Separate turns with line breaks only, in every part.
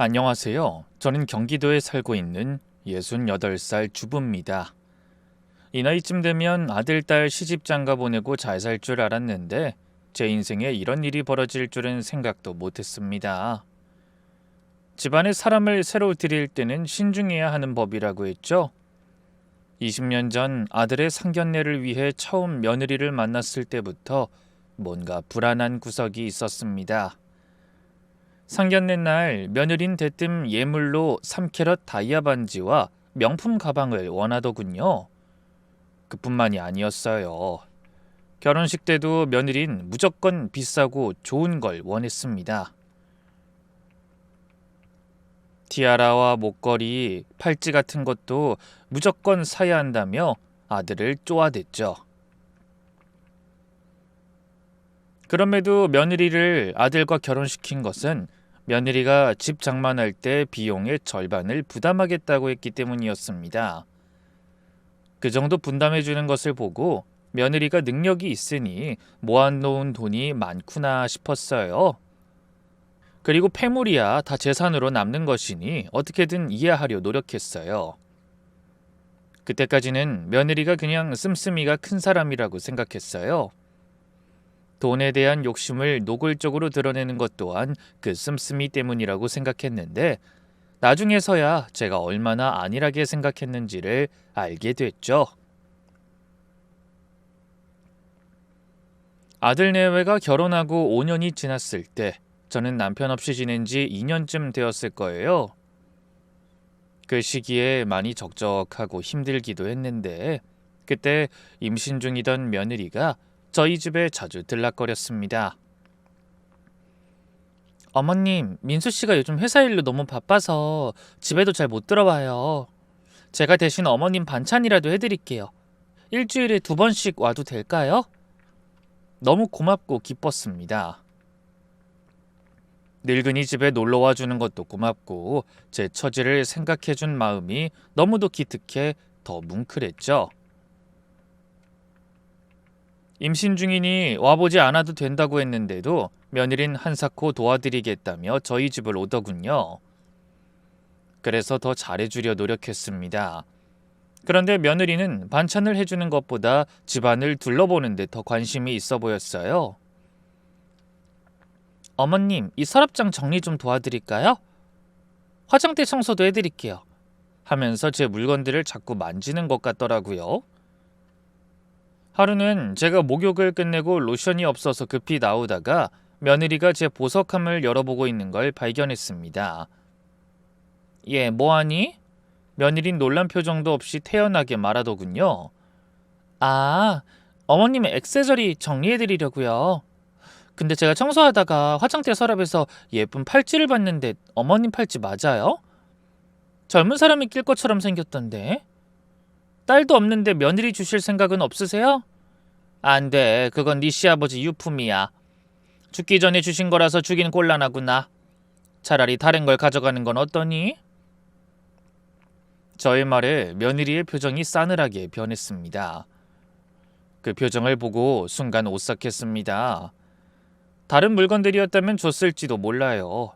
안녕하세요. 저는 경기도에 살고 있는 68살 주부입니다. 이 나이쯤 되면 아들, 딸 시집 장가 보내고 잘 살 줄 알았는데 제 인생에 이런 일이 벌어질 줄은 생각도 못했습니다. 집안에 사람을 새로 들일 때는 신중해야 하는 법이라고 했죠. 20년 전 아들의 상견례를 위해 처음 며느리를 만났을 때부터 뭔가 불안한 구석이 있었습니다. 상견례 날 며느린 대뜸 예물로 3캐럿 다이아 반지와 명품 가방을 원하더군요. 그뿐만이 아니었어요. 결혼식 때도 며느린 무조건 비싸고 좋은 걸 원했습니다. 티아라와 목걸이, 팔찌 같은 것도 무조건 사야 한다며 아들을 쪼아댔죠. 그럼에도 며느리를 아들과 결혼시킨 것은 며느리가 집 장만할 때 비용의 절반을 부담하겠다고 했기 때문이었습니다. 그 정도 분담해주는 것을 보고 며느리가 능력이 있으니 모아놓은 돈이 많구나 싶었어요. 그리고 폐물이야 다 재산으로 남는 것이니 어떻게든 이해하려 노력했어요. 그때까지는 며느리가 그냥 씀씀이가 큰 사람이라고 생각했어요. 돈에 대한 욕심을 노골적으로 드러내는 것 또한 그 씀씀이 때문이라고 생각했는데 나중에서야 제가 얼마나 안일하게 생각했는지를 알게 됐죠. 아들 내외가 결혼하고 5년이 지났을 때 저는 남편 없이 지낸 지 2년쯤 되었을 거예요. 그 시기에 많이 적적하고 힘들기도 했는데 그때 임신 중이던 며느리가 저희 집에 자주 들락거렸습니다. 어머님, 민수 씨가 요즘 회사 일로 너무 바빠서 집에도 잘 못 들어와요. 제가 대신 어머님 반찬이라도 해드릴게요. 일주일에 2번씩 와도 될까요? 너무 고맙고 기뻤습니다. 늙은이 집에 놀러와 주는 것도 고맙고 제 처지를 생각해준 마음이 너무도 기특해 더 뭉클했죠. 임신 중이니 와보지 않아도 된다고 했는데도 며느린 한사코 도와드리겠다며 저희 집을 오더군요. 그래서 더 잘해주려 노력했습니다. 그런데 며느리는 반찬을 해주는 것보다 집안을 둘러보는 데 더 관심이 있어 보였어요. 어머님, 이 서랍장 정리 좀 도와드릴까요? 화장대 청소도 해드릴게요. 하면서 제 물건들을 자꾸 만지는 것 같더라고요. 하루는 제가 목욕을 끝내고 로션이 없어서 급히 나오다가 며느리가 제 보석함을 열어보고 있는 걸 발견했습니다. 얘 뭐하니? 며느린 놀란 표정도 없이 태연하게 말하더군요. 아, 어머님의 액세서리 정리해드리려고요. 근데 제가 청소하다가 화장대 서랍에서 예쁜 팔찌를 봤는데 어머님 팔찌 맞아요? 젊은 사람이 낄 것처럼 생겼던데. 딸도 없는데 며느리 주실 생각은 없으세요? 안 돼. 그건 네 시아버지 유품이야. 죽기 전에 주신 거라서 주긴 곤란하구나. 차라리 다른 걸 가져가는 건 어떠니? 저의 말에 며느리의 표정이 싸늘하게 변했습니다. 그 표정을 보고 순간 오싹했습니다. 다른 물건들이었다면 줬을지도 몰라요.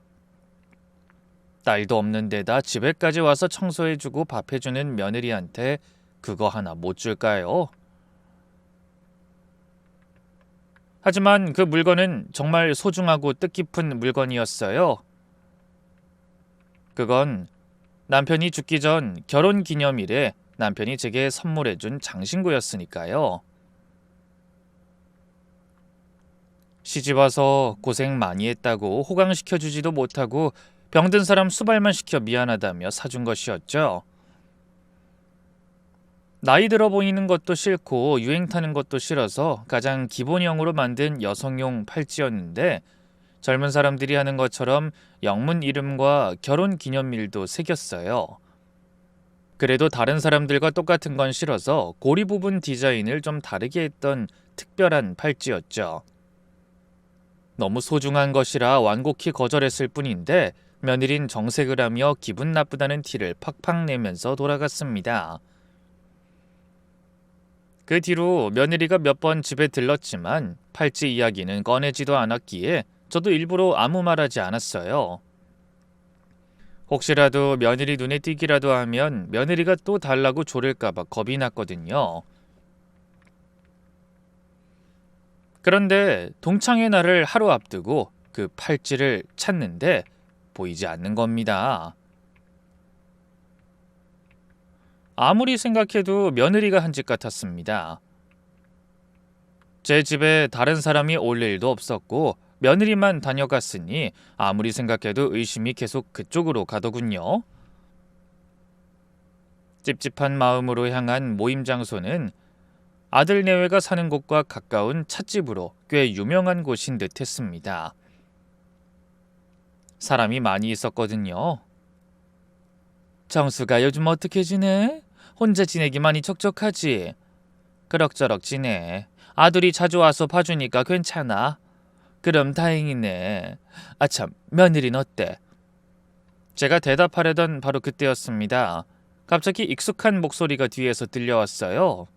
딸도 없는 데다 집에까지 와서 청소해주고 밥해주는 며느리한테 그거 하나 못 줄까요? 하지만 그 물건은 정말 소중하고 뜻깊은 물건이었어요. 그건 남편이 죽기 전 결혼 기념일에 남편이 제게 선물해준 장신구였으니까요. 시집와서 고생 많이 했다고 호강시켜주지도 못하고 병든 사람 수발만 시켜 미안하다며 사준 것이었죠. 나이 들어 보이는 것도 싫고 유행 타는 것도 싫어서 가장 기본형으로 만든 여성용 팔찌였는데 젊은 사람들이 하는 것처럼 영문 이름과 결혼 기념일도 새겼어요. 그래도 다른 사람들과 똑같은 건 싫어서 고리 부분 디자인을 좀 다르게 했던 특별한 팔찌였죠. 너무 소중한 것이라 완곡히 거절했을 뿐인데 며느린 정색을 하며 기분 나쁘다는 티를 팍팍 내면서 돌아갔습니다. 그 뒤로 며느리가 몇 번 집에 들렀지만 팔찌 이야기는 꺼내지도 않았기에 저도 일부러 아무 말하지 않았어요. 혹시라도 며느리 눈에 띄기라도 하면 며느리가 또 달라고 조를까봐 겁이 났거든요. 그런데 동창의 날을 하루 앞두고 그 팔찌를 찾는데 보이지 않는 겁니다. 아무리 생각해도 며느리가 한 짓 같았습니다. 제 집에 다른 사람이 올 일도 없었고 며느리만 다녀갔으니 아무리 생각해도 의심이 계속 그쪽으로 가더군요. 찝찝한 마음으로 향한 모임 장소는 아들 내외가 사는 곳과 가까운 찻집으로 꽤 유명한 곳인 듯 했습니다. 사람이 많이 있었거든요. 정수가 요즘 어떻게 지내? 혼자 지내기만이 척척하지? 그럭저럭 지내. 아들이 자주 와서 봐주니까 괜찮아. 그럼 다행이네. 아참, 며느리는 어때? 제가 대답하려던 바로 그때였습니다. 갑자기 익숙한 목소리가 뒤에서 들려왔어요.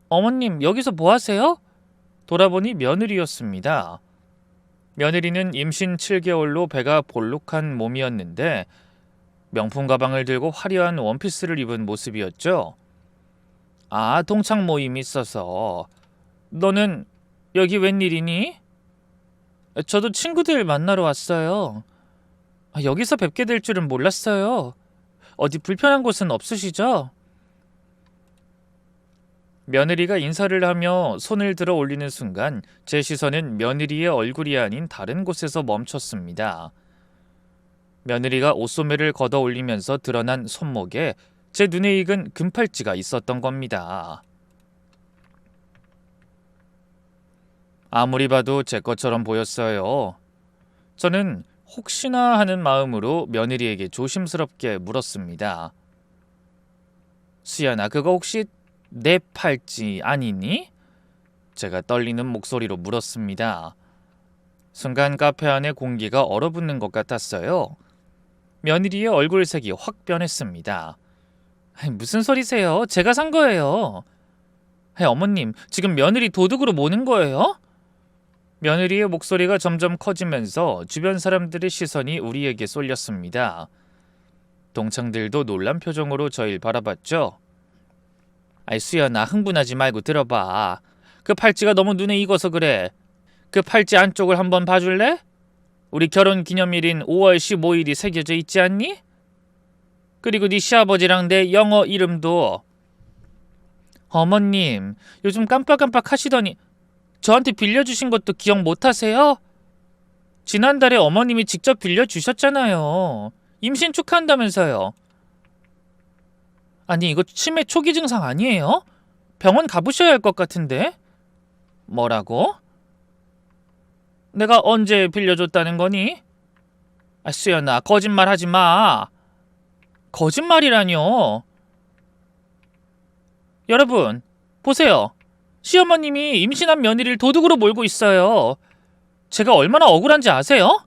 어머님, 여기서 뭐 하세요? 돌아보니 며느리였습니다. 며느리는 임신 7개월로 배가 볼록한 몸이었는데 명품 가방을 들고 화려한 원피스를 입은 모습이었죠. 아, 동창 모임이 있어서. 너는 여기 웬일이니? 저도 친구들 만나러 왔어요. 여기서 뵙게 될 줄은 몰랐어요. 어디 불편한 곳은 없으시죠? 며느리가 인사를 하며 손을 들어 올리는 순간 제 시선은 며느리의 얼굴이 아닌 다른 곳에서 멈췄습니다. 며느리가 옷소매를 걷어 올리면서 드러난 손목에 제 눈에 익은 금팔찌가 있었던 겁니다. 아무리 봐도 제 것처럼 보였어요. 저는 혹시나 하는 마음으로 며느리에게 조심스럽게 물었습니다. 수연아, 그거 혹시 내 팔찌 아니니? 제가 떨리는 목소리로 물었습니다. 순간 카페 안의 공기가 얼어붙는 것 같았어요. 며느리의 얼굴색이 확 변했습니다. 무슨 소리세요? 제가 산 거예요. 어머님, 지금 며느리 도둑으로 모는 거예요? 며느리의 목소리가 점점 커지면서 주변 사람들의 시선이 우리에게 쏠렸습니다. 동창들도 놀란 표정으로 저희를 바라봤죠. 수연아, 흥분하지 말고 들어봐. 그 팔찌가 너무 눈에 익어서 그래. 그 팔찌 안쪽을 한번 봐줄래? 우리 결혼 기념일인 5월 15일이 새겨져 있지 않니? 그리고 네 시아버지랑 내 영어 이름도. 어머님, 요즘 깜빡깜빡 하시더니 저한테 빌려주신 것도 기억 못하세요? 지난달에 어머님이 직접 빌려주셨잖아요. 임신 축하한다면서요. 아니, 이거 치매 초기 증상 아니에요? 병원 가보셔야 할 것 같은데. 뭐라고? 내가 언제 빌려줬다는 거니? 수연아, 거짓말 하지 마. 거짓말이라뇨. 여러분, 보세요. 시어머님이 임신한 며느리를 도둑으로 몰고 있어요. 제가 얼마나 억울한지 아세요?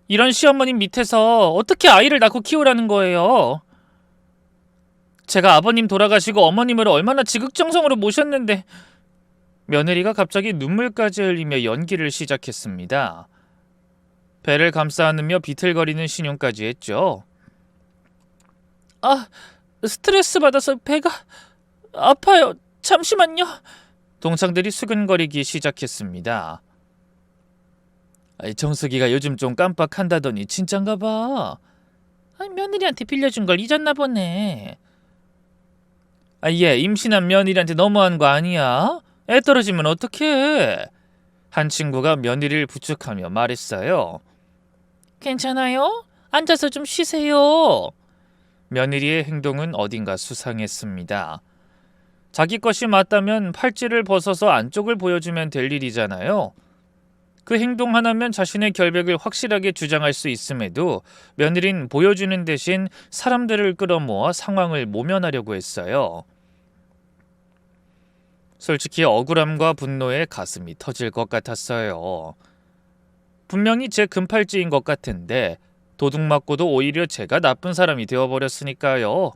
이런 시어머님 밑에서 어떻게 아이를 낳고 키우라는 거예요? 제가 아버님 돌아가시고 어머님을 얼마나 지극정성으로 모셨는데. 며느리가 갑자기 눈물까지 흘리며 연기를 시작했습니다. 배를 감싸 안으며 비틀거리는 신용까지 했죠. 스트레스 받아서 배가 아파요. 잠시만요. 동창들이 수근거리기 시작했습니다. 정숙이가 요즘 좀 깜빡한다더니 진짠가 봐. 며느리한테 빌려준 걸 잊었나 보네. 얘 임신한 며느리한테 너무한 거 아니야? 애 떨어지면 어떡해? 한 친구가 며느리를 부축하며 말했어요. 괜찮아요? 앉아서 좀 쉬세요. 며느리의 행동은 어딘가 수상했습니다. 자기 것이 맞다면 팔찌를 벗어서 안쪽을 보여주면 될 일이잖아요. 그 행동 하나면 자신의 결백을 확실하게 주장할 수 있음에도 며느린 보여주는 대신 사람들을 끌어모아 상황을 모면하려고 했어요. 솔직히 억울함과 분노에 가슴이 터질 것 같았어요. 분명히 제 금팔찌인 것 같은데 도둑 맞고도 오히려 제가 나쁜 사람이 되어버렸으니까요.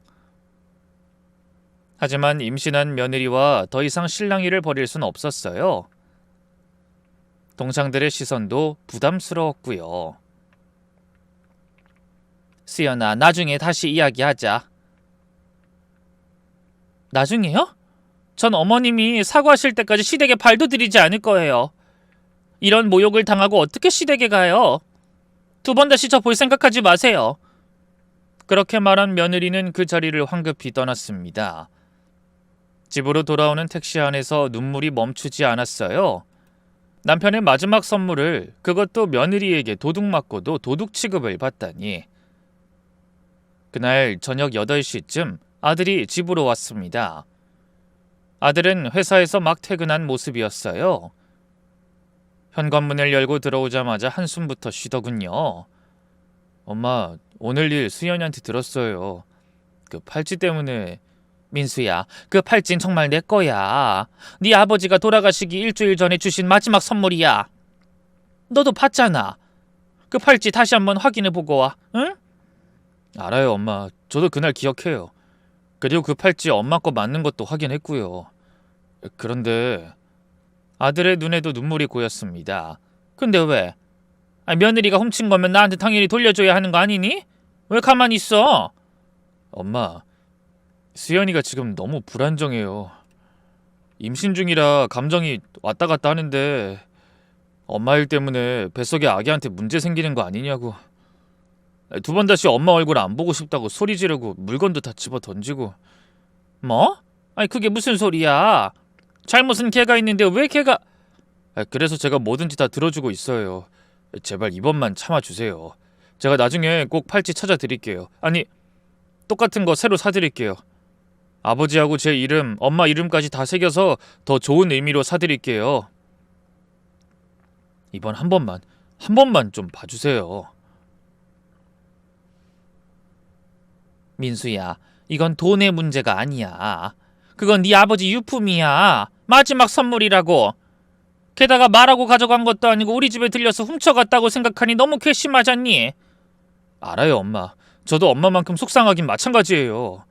하지만 임신한 며느리와 더 이상 실랑이를 벌일 순 없었어요. 동창들의 시선도 부담스러웠고요. 수연아, 나중에 다시 이야기하자. 나중에요? 전 어머님이 사과하실 때까지 시댁에 발도 들이지 않을 거예요. 이런 모욕을 당하고 어떻게 시댁에 가요? 2번 다시 저 볼 생각하지 마세요. 그렇게 말한 며느리는 그 자리를 황급히 떠났습니다. 집으로 돌아오는 택시 안에서 눈물이 멈추지 않았어요. 남편의 마지막 선물을, 그것도 며느리에게 도둑 맞고도 도둑 취급을 받다니. 그날 저녁 8시쯤 아들이 집으로 왔습니다. 아들은 회사에서 막 퇴근한 모습이었어요. 현관문을 열고 들어오자마자 한숨부터 쉬더군요. 엄마, 오늘 일 수연이한테 들었어요. 그 팔찌 때문에. 민수야, 그 팔찌는 정말 내 거야. 네 아버지가 돌아가시기 일주일 전에 주신 마지막 선물이야. 너도 봤잖아. 그 팔찌 다시 한번 확인해보고 와, 응? 알아요, 엄마. 저도 그날 기억해요. 그리고 그 팔찌 엄마 거 맞는 것도 확인했고요. 그런데 아들의 눈에도 눈물이 고였습니다. 근데 왜? 며느리가 훔친 거면 나한테 당연히 돌려줘야 하는 거 아니니? 왜 가만히 있어? 엄마, 수연이가 지금 너무 불안정해요. 임신 중이라 감정이 왔다 갔다 하는데 엄마 일 때문에 뱃속에 아기한테 문제 생기는 거 아니냐고. 2번 다시 엄마 얼굴 안 보고 싶다고 소리 지르고 물건도 다 집어 던지고. 뭐? 아니 그게 무슨 소리야? 잘못은 걔가 있는데 왜 걔가... 그래서 제가 뭐든지 다 들어주고 있어요. 제발 이번만 참아주세요. 제가 나중에 꼭 팔찌 찾아드릴게요. 아니, 똑같은 거 새로 사드릴게요. 아버지하고 제 이름, 엄마 이름까지 다 새겨서 더 좋은 의미로 사드릴게요. 이번 한 번만 좀 봐주세요. 민수야, 이건 돈의 문제가 아니야. 그건 네 아버지 유품이야. 마지막 선물이라고. 게다가 말하고 가져간 것도 아니고 우리 집에 들려서 훔쳐갔다고 생각하니 너무 괘씸하잖니. 알아요, 엄마. 저도 엄마만큼 속상하긴 마찬가지예요.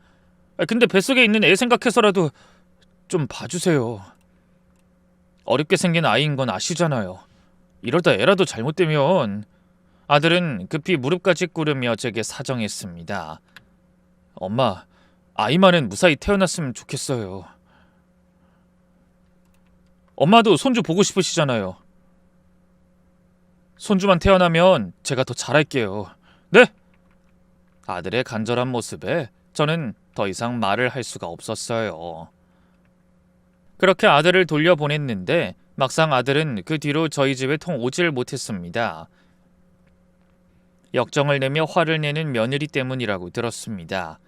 근데 뱃속에 있는 애 생각해서라도 좀 봐주세요. 어렵게 생긴 아이인 건 아시잖아요. 이러다 애라도 잘못되면... 아들은 급히 무릎까지 꿇으며 제게 사정했습니다. 엄마, 아이만은 무사히 태어났으면 좋겠어요. 엄마도 손주 보고 싶으시잖아요. 손주만 태어나면 제가 더 잘할게요. 네? 아들의 간절한 모습에 저는 더 이상 말을 할 수가 없었어요. 그렇게 아들을 돌려보냈는데 막상 아들은 그 뒤로 저희 집에 통 오질 못했습니다. 역정을 내며 화를 내는 며느리 때문이라고 들었습니다.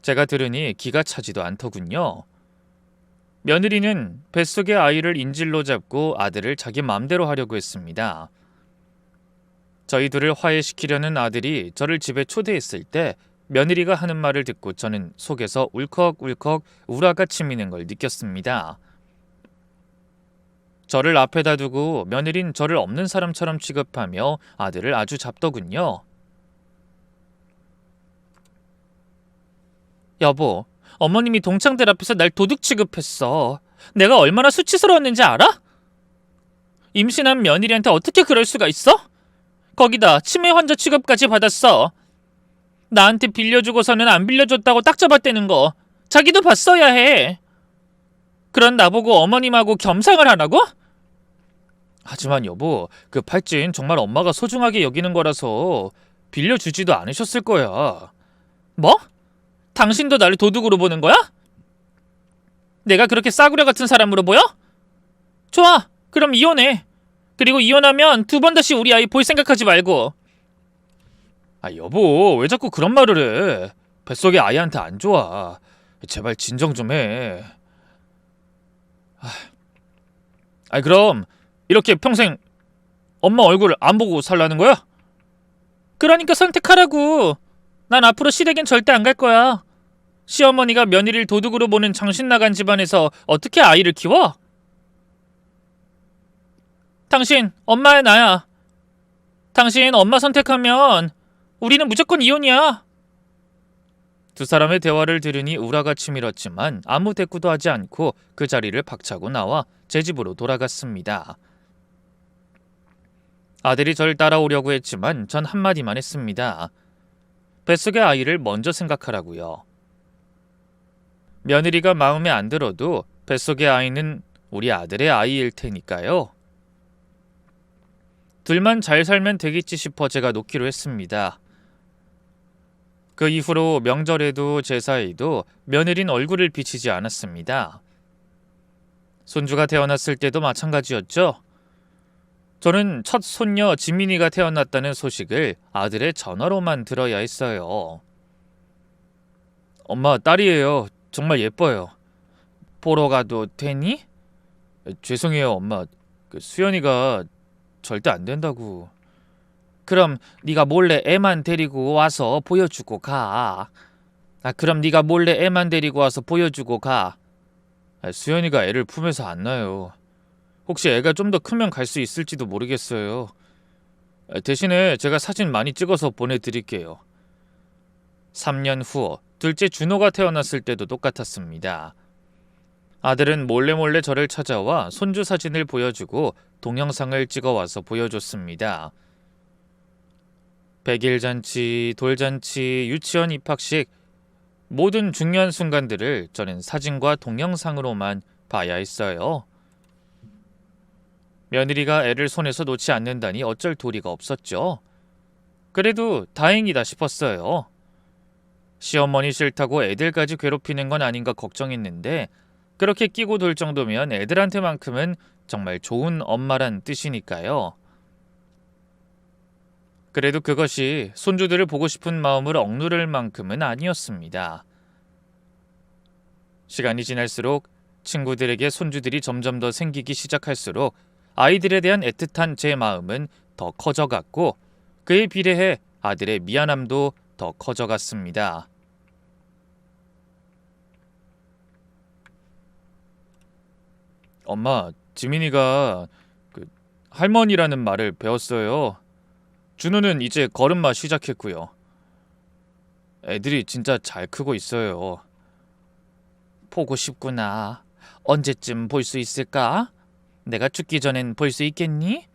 제가 들으니 기가 차지도 않더군요. 며느리는 뱃속의 아이를 인질로 잡고 아들을 자기 맘대로 하려고 했습니다. 저희 둘을 화해시키려는 아들이 저를 집에 초대했을 때 며느리가 하는 말을 듣고 저는 속에서 울컥울컥 우라가 치미는 걸 느꼈습니다. 저를 앞에다 두고 며느린 저를 없는 사람처럼 취급하며 아들을 아주 잡더군요. 여보, 어머님이 동창들 앞에서 날 도둑 취급했어. 내가 얼마나 수치스러웠는지 알아? 임신한 며느리한테 어떻게 그럴 수가 있어? 거기다 치매 환자 취급까지 받았어. 나한테 빌려주고서는 안 빌려줬다고 딱 잡아떼는 거 자기도 봤어야 해. 그런 나보고 어머님하고 겸상을 하라고? 하지만 여보, 그 팔찌는 정말 엄마가 소중하게 여기는 거라서 빌려주지도 않으셨을 거야. 뭐? 당신도 나를 도둑으로 보는 거야? 내가 그렇게 싸구려 같은 사람으로 보여? 좋아, 그럼 이혼해. 그리고 이혼하면 2번 다시 우리 아이 볼 생각하지 말고. 여보, 왜 자꾸 그런 말을 해? 뱃속에 아이한테 안 좋아. 제발 진정 좀 해. 그럼 이렇게 평생 엄마 얼굴 안 보고 살라는 거야? 그러니까 선택하라고. 난 앞으로 시댁엔 절대 안 갈 거야. 시어머니가 며느리를 도둑으로 보는 정신나간 집안에서 어떻게 아이를 키워? 당신 엄마야 나야. 당신 엄마 선택하면 우리는 무조건 이혼이야. 두 사람의 대화를 들으니 우라가 치밀었지만 아무 대꾸도 하지 않고 그 자리를 박차고 나와 제 집으로 돌아갔습니다. 아들이 절 따라오려고 했지만 전 한마디만 했습니다. 뱃속의 아이를 먼저 생각하라고요. 며느리가 마음에 안 들어도 뱃속의 아이는 우리 아들의 아이일 테니까요. 둘만 잘 살면 되겠지 싶어 제가 놓기로 했습니다. 그 이후로 명절에도 제사에도 며느린 얼굴을 비치지 않았습니다. 손주가 태어났을 때도 마찬가지였죠. 저는 첫 손녀 지민이가 태어났다는 소식을 아들의 전화로만 들어야 했어요. 엄마, 딸이에요. 정말 예뻐요. 보러 가도 되니? 죄송해요, 엄마. 수연이가 절대 안 된다고. 그럼 네가 몰래 애만 데리고 와서 보여주고 가. 그럼 네가 몰래 애만 데리고 와서 보여주고 가. 수연이가 애를 품에서 안 나요. 혹시 애가 좀 더 크면 갈 수 있을지도 모르겠어요. 대신에 제가 사진 많이 찍어서 보내드릴게요. 3년 후 둘째 준호가 태어났을 때도 똑같았습니다. 아들은 몰래 저를 찾아와 손주 사진을 보여주고 동영상을 찍어와서 보여줬습니다. 100일 잔치, 돌잔치, 유치원 입학식, 모든 중요한 순간들을 저는 사진과 동영상으로만 봐야 했어요. 며느리가 애를 손에서 놓지 않는다니 어쩔 도리가 없었죠. 그래도 다행이다 싶었어요. 시어머니 싫다고 애들까지 괴롭히는 건 아닌가 걱정했는데 그렇게 끼고 돌 정도면 애들한테만큼은 정말 좋은 엄마란 뜻이니까요. 그래도 그것이 손주들을 보고 싶은 마음을 억누를 만큼은 아니었습니다. 시간이 지날수록 친구들에게 손주들이 점점 더 생기기 시작할수록 아이들에 대한 애틋한 제 마음은 더 커져갔고 그에 비례해 아들의 미안함도 더 커져갔습니다. 엄마, 지민이가 할머니라는 말을 배웠어요. 준호는 이제 걸음마 시작했고요. 애들이 진짜 잘 크고 있어요. 보고 싶구나. 언제쯤 볼 수 있을까? 내가 죽기 전엔 볼 수 있겠니?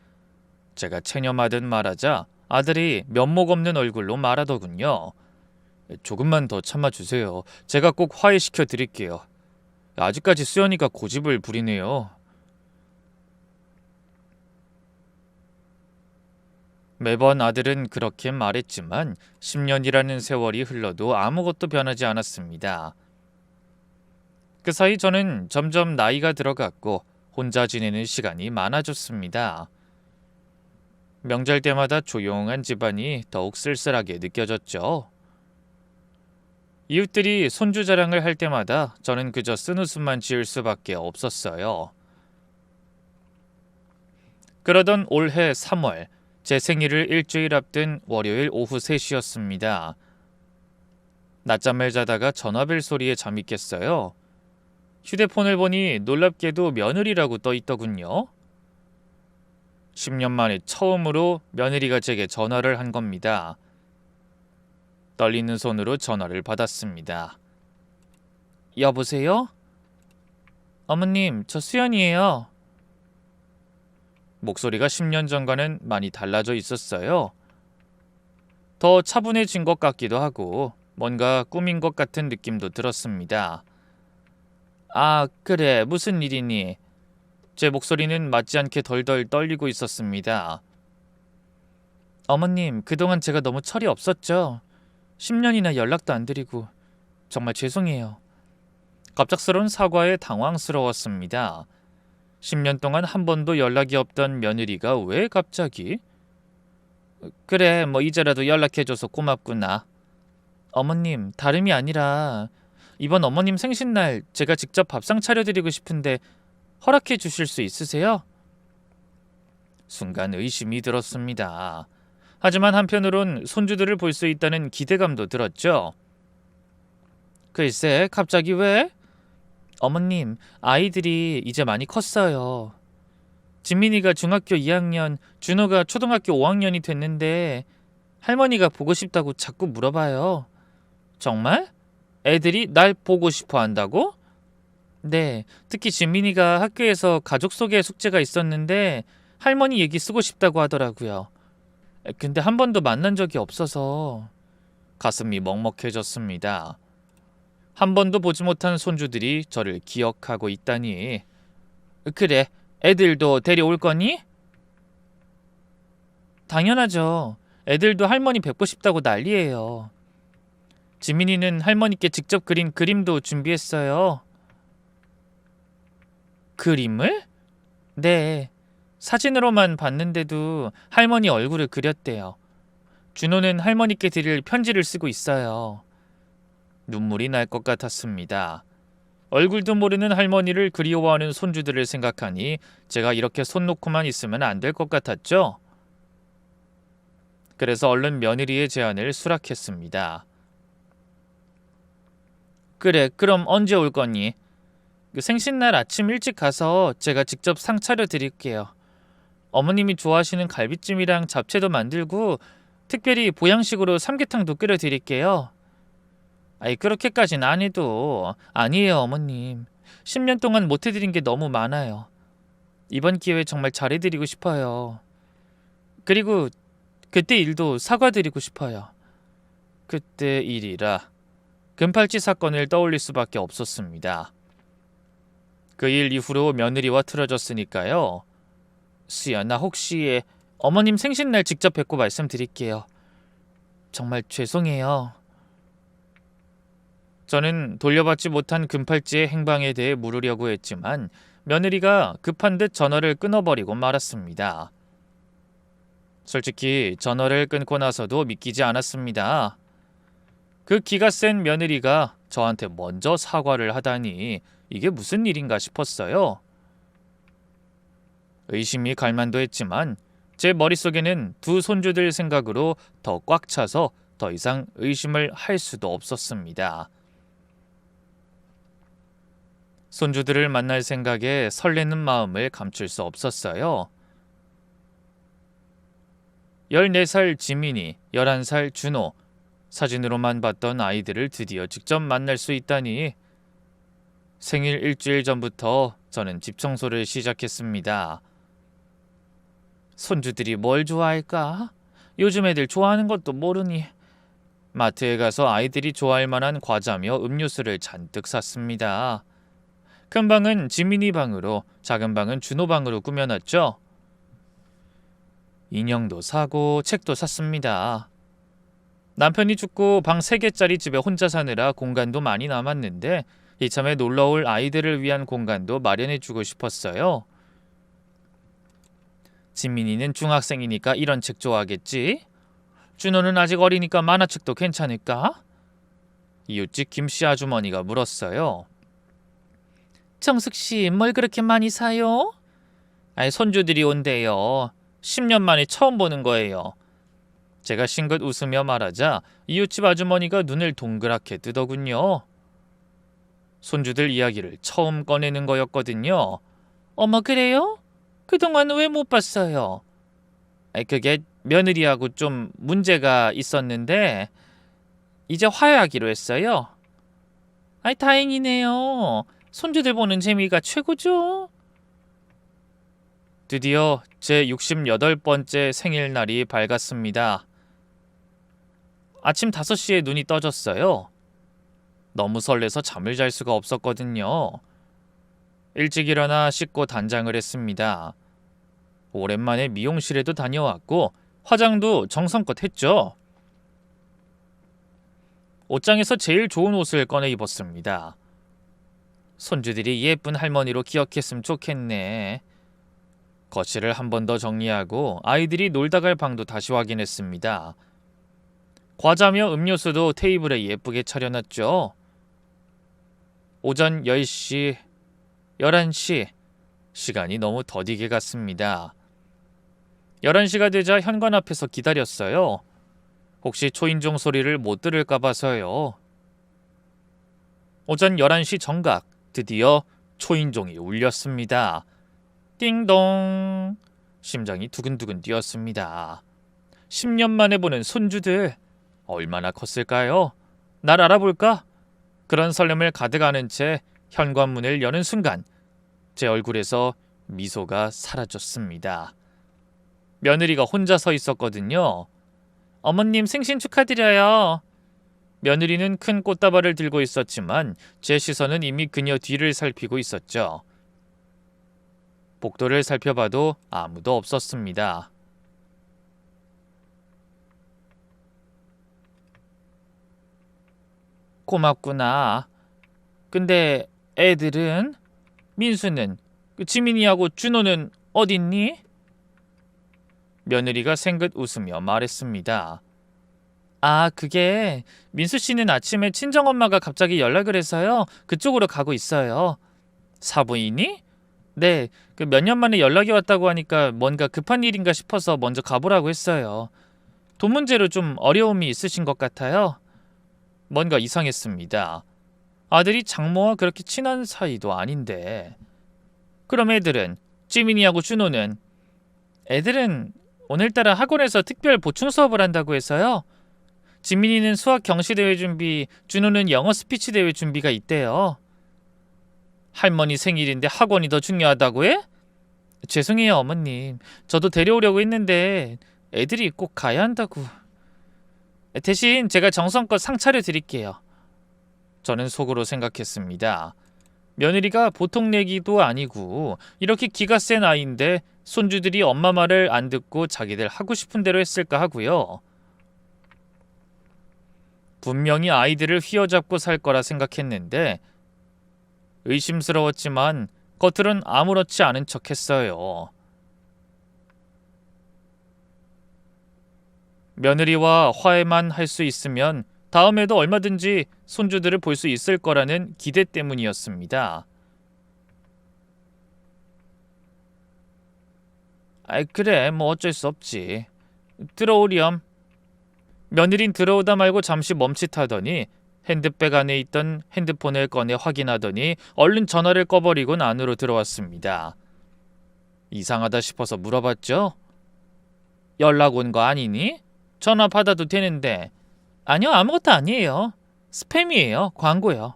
제가 체념하듯 말하자 아들이 면목 없는 얼굴로 말하더군요. 조금만 더 참아주세요. 제가 꼭 화해시켜 드릴게요. 아직까지 수연이가 고집을 부리네요. 매번 아들은 그렇게 말했지만 10년이라는 세월이 흘러도 아무것도 변하지 않았습니다. 그 사이 저는 점점 나이가 들어갔고 혼자 지내는 시간이 많아졌습니다. 명절 때마다 조용한 집안이 더욱 쓸쓸하게 느껴졌죠. 이웃들이 손주 자랑을 할 때마다 저는 그저 쓴웃음만 지을 수밖에 없었어요. 그러던 올해 3월, 제 생일을 일주일 앞둔 월요일 오후 3시였습니다. 낮잠을 자다가 전화벨 소리에 잠이 깼어요. 휴대폰을 보니 놀랍게도 며느리라고 떠 있더군요. 10년 만에 처음으로 며느리가 제게 전화를 한 겁니다. 떨리는 손으로 전화를 받았습니다. 여보세요? 어머님, 저 수연이에요. 목소리가 10년 전과는 많이 달라져 있었어요. 더 차분해진 것 같기도 하고 뭔가 꾸민 것 같은 느낌도 들었습니다. 아, 그래. 무슨 일이니? 제 목소리는 맞지 않게 덜덜 떨리고 있었습니다. 어머님, 그동안 제가 너무 철이 없었죠? 10년이나 연락도 안 드리고 정말 죄송해요. 갑작스러운 사과에 당황스러웠습니다. 10년 동안 한 번도 연락이 없던 며느리가 왜 갑자기? 그래, 뭐 이제라도 연락해줘서 고맙구나. 어머님, 다름이 아니라 이번 어머님 생신날 제가 직접 밥상 차려드리고 싶은데 허락해 주실 수 있으세요? 순간 의심이 들었습니다. 하지만 한편으론 손주들을 볼 수 있다는 기대감도 들었죠. 글쎄, 갑자기 왜? 어머님, 아이들이 이제 많이 컸어요. 진민이가 중학교 2학년, 준호가 초등학교 5학년이 됐는데 할머니가 보고 싶다고 자꾸 물어봐요. 정말? 애들이 날 보고 싶어 한다고? 네, 특히 진민이가 학교에서 가족 소개 숙제가 있었는데 할머니 얘기 쓰고 싶다고 하더라고요. 근데 한 번도 만난 적이 없어서. 가슴이 먹먹해졌습니다. 한 번도 보지 못한 손주들이 저를 기억하고 있다니. 그래, 애들도 데려올 거니? 당연하죠. 애들도 할머니 뵙고 싶다고 난리예요. 지민이는 할머니께 직접 그린 그림도 준비했어요. 그림을? 네. 사진으로만 봤는데도 할머니 얼굴을 그렸대요. 준호는 할머니께 드릴 편지를 쓰고 있어요. 눈물이 날 것 같았습니다. 얼굴도 모르는 할머니를 그리워하는 손주들을 생각하니 제가 이렇게 손 놓고만 있으면 안 될 것 같았죠. 그래서 얼른 며느리의 제안을 수락했습니다. 그래, 그럼 언제 올 거니? 생신날 아침 일찍 가서 제가 직접 상 차려 드릴게요. 어머님이 좋아하시는 갈비찜이랑 잡채도 만들고 특별히 보양식으로 삼계탕도 끓여 드릴게요. 아이, 그렇게까진 안 해도. 아니에요, 어머님. 10년 동안 못 해드린 게 너무 많아요. 이번 기회에 정말 잘해드리고 싶어요. 그리고 그때 일도 사과드리고 싶어요. 그때 일이라 금팔찌 사건을 떠올릴 수밖에 없었습니다. 그 일 이후로 며느리와 틀어졌으니까요. 수야, 나 혹시 어머님 생신날 직접 뵙고 말씀드릴게요. 정말 죄송해요. 저는 돌려받지 못한 금팔찌의 행방에 대해 물으려고 했지만 며느리가 급한 듯 전화를 끊어버리고 말았습니다. 솔직히 전화를 끊고 나서도 믿기지 않았습니다. 그 기가 센 며느리가 저한테 먼저 사과를 하다니 이게 무슨 일인가 싶었어요. 의심이 갈 만도 했지만 제 머릿속에는 두 손주들 생각으로 더 꽉 차서 더 이상 의심을 할 수도 없었습니다. 손주들을 만날 생각에 설레는 마음을 감출 수 없었어요. 14살 지민이, 11살 준호, 사진으로만 봤던 아이들을 드디어 직접 만날 수 있다니. 생일 일주일 전부터 저는 집 청소를 시작했습니다. 손주들이 뭘 좋아할까? 요즘 애들 좋아하는 것도 모르니. 마트에 가서 아이들이 좋아할 만한 과자며 음료수를 잔뜩 샀습니다. 큰 방은 지민이 방으로, 작은 방은 준호 방으로 꾸며놨죠. 인형도 사고 책도 샀습니다. 남편이 죽고 방 3개짜리 집에 혼자 사느라 공간도 많이 남았는데 이참에 놀러올 아이들을 위한 공간도 마련해주고 싶었어요. 지민이는 중학생이니까 이런 책 좋아하겠지? 준호는 아직 어리니까 만화책도 괜찮을까? 이웃집 김씨 아주머니가 물었어요. 정숙씨, 뭘 그렇게 많이 사요? 아이, 손주들이 온대요. 10년 만에 처음 보는 거예요. 제가 싱긋 웃으며 말하자 이웃집 아주머니가 눈을 동그랗게 뜨더군요. 손주들 이야기를 처음 꺼내는 거였거든요. 어머, 그래요? 그동안 왜 못 봤어요? 그게 며느리하고 좀 문제가 있었는데 이제 화해하기로 했어요. 다행이네요. 손주들 보는 재미가 최고죠. 드디어 제 68번째 생일날이 밝았습니다. 아침 5시에 눈이 떠졌어요. 너무 설레서 잠을 잘 수가 없었거든요. 일찍 일어나 씻고 단장을 했습니다. 오랜만에 미용실에도 다녀왔고 화장도 정성껏 했죠. 옷장에서 제일 좋은 옷을 꺼내 입었습니다. 손주들이 예쁜 할머니로 기억했으면 좋겠네. 거실을 한 번 더 정리하고 아이들이 놀다 갈 방도 다시 확인했습니다. 과자며 음료수도 테이블에 예쁘게 차려놨죠. 오전 10시, 11시, 시간이 너무 더디게 갔습니다. 11시가 되자 현관 앞에서 기다렸어요. 혹시 초인종 소리를 못 들을까 봐서요. 오전 11시 정각, 드디어 초인종이 울렸습니다. 띵동. 심장이 두근두근 뛰었습니다. 10년 만에 보는 손주들, 얼마나 컸을까요? 날 알아볼까? 그런 설렘을 가득 안은 채 현관문을 여는 순간 제 얼굴에서 미소가 사라졌습니다. 며느리가 혼자 서 있었거든요. 어머님 생신 축하드려요. 며느리는 큰 꽃다발을 들고 있었지만 제 시선은 이미 그녀 뒤를 살피고 있었죠. 복도를 살펴봐도 아무도 없었습니다. 고맙구나. 근데 애들은? 민수는? 지민이하고 준호는 어딨니? 며느리가 생긋 웃으며 말했습니다. 아, 그게 민수 씨는 아침에 친정엄마가 갑자기 연락을 해서요. 그쪽으로 가고 있어요. 사부인이? 네, 몇 년 만에 연락이 왔다고 하니까 뭔가 급한 일인가 싶어서 먼저 가보라고 했어요. 돈 문제로 좀 어려움이 있으신 것 같아요. 뭔가 이상했습니다. 아들이 장모와 그렇게 친한 사이도 아닌데. 그럼 애들은? 지민이하고 준호는? 애들은 오늘따라 학원에서 특별 보충 수업을 한다고 해서요. 지민이는 수학 경시대회 준비, 준호는 영어 스피치 대회 준비가 있대요. 할머니 생일인데 학원이 더 중요하다고 해? 죄송해요, 어머님. 저도 데려오려고 했는데 애들이 꼭 가야 한다고. 대신 제가 정성껏 상 차려드릴게요. 저는 속으로 생각했습니다. 며느리가 보통 내기도 아니고 이렇게 기가 센 아이인데 손주들이 엄마 말을 안 듣고 자기들 하고 싶은 대로 했을까 하고요. 분명히 아이들을 휘어잡고 살 거라 생각했는데 의심스러웠지만 겉으론 아무렇지 않은 척 했어요. 며느리와 화해만 할 수 있으면 다음에도 얼마든지 손주들을 볼 수 있을 거라는 기대 때문이었습니다. 아이, 그래, 뭐 어쩔 수 없지. 들어오렴. 며느린 들어오다 말고 잠시 멈칫하더니 핸드백 안에 있던 핸드폰을 꺼내 확인하더니 얼른 전화를 꺼버리곤 안으로 들어왔습니다. 이상하다 싶어서 물어봤죠. 연락 온 거 아니니? 전화 받아도 되는데. 아니요, 아무것도 아니에요. 스팸이에요. 광고요.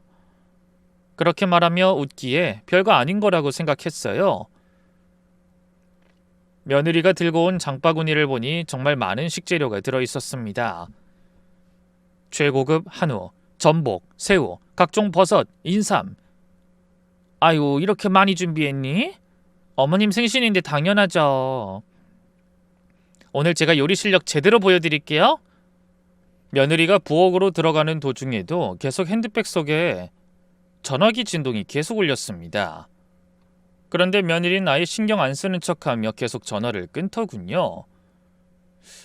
그렇게 말하며 웃기에 별거 아닌 거라고 생각했어요. 며느리가 들고 온 장바구니를 보니 정말 많은 식재료가 들어있었습니다. 최고급 한우, 전복, 새우, 각종 버섯, 인삼. 아유, 이렇게 많이 준비했니? 어머님 생신인데 당연하죠. 오늘 제가 요리 실력 제대로 보여드릴게요. 며느리가 부엌으로 들어가는 도중에도 계속 핸드백 속에 전화기 진동이 계속 울렸습니다. 그런데 며느리는 아예 신경 안 쓰는 척하며 계속 전화를 끊더군요.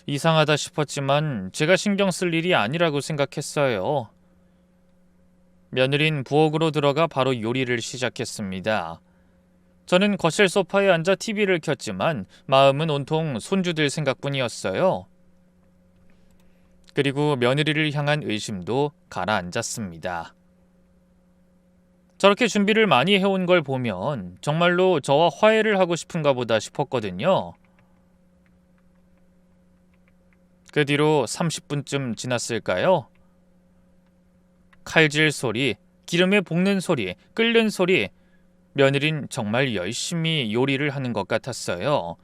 이상하다 싶었지만 제가 신경 쓸 일이 아니라고 생각했어요. 며느린 부엌으로 들어가 바로 요리를 시작했습니다. 저는 거실 소파에 앉아 TV를 켰지만 마음은 온통 손주들 생각뿐이었어요. 그리고 며느리를 향한 의심도 가라앉았습니다. 저렇게 준비를 많이 해온 걸 보면 정말로 저와 화해를 하고 싶은가 보다 싶었거든요. 그 뒤로 30분쯤 지났을까요? 칼질 소리, 기름에 볶는 소리, 끓는 소리. 며느린 정말 열심히 요리를 하는 것 같았어요.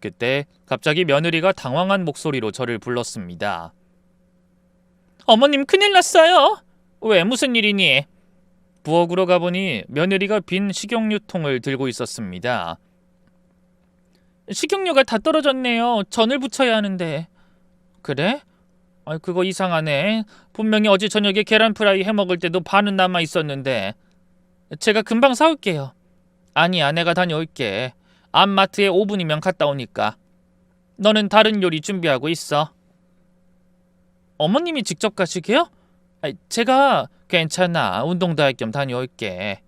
그때 갑자기 며느리가 당황한 목소리로 저를 불렀습니다. 어머님, 큰일 났어요. 왜, 무슨 일이니? 부엌으로 가보니 며느리가 빈 식용유통을 들고 있었습니다. 식용유가 다 떨어졌네요. 전을 부쳐야 하는데. 그래? 그거 이상하네. 분명히 어제 저녁에 계란 프라이 해먹을 때도 반은 남아 있었는데. 제가 금방 사올게요. 아니야, 내가 다녀올게. 앞마트에 5분이면 갔다 오니까. 너는 다른 요리 준비하고 있어. 어머님이 직접 가시게요? 제가 괜찮아. 운동도 할 겸 다녀올게.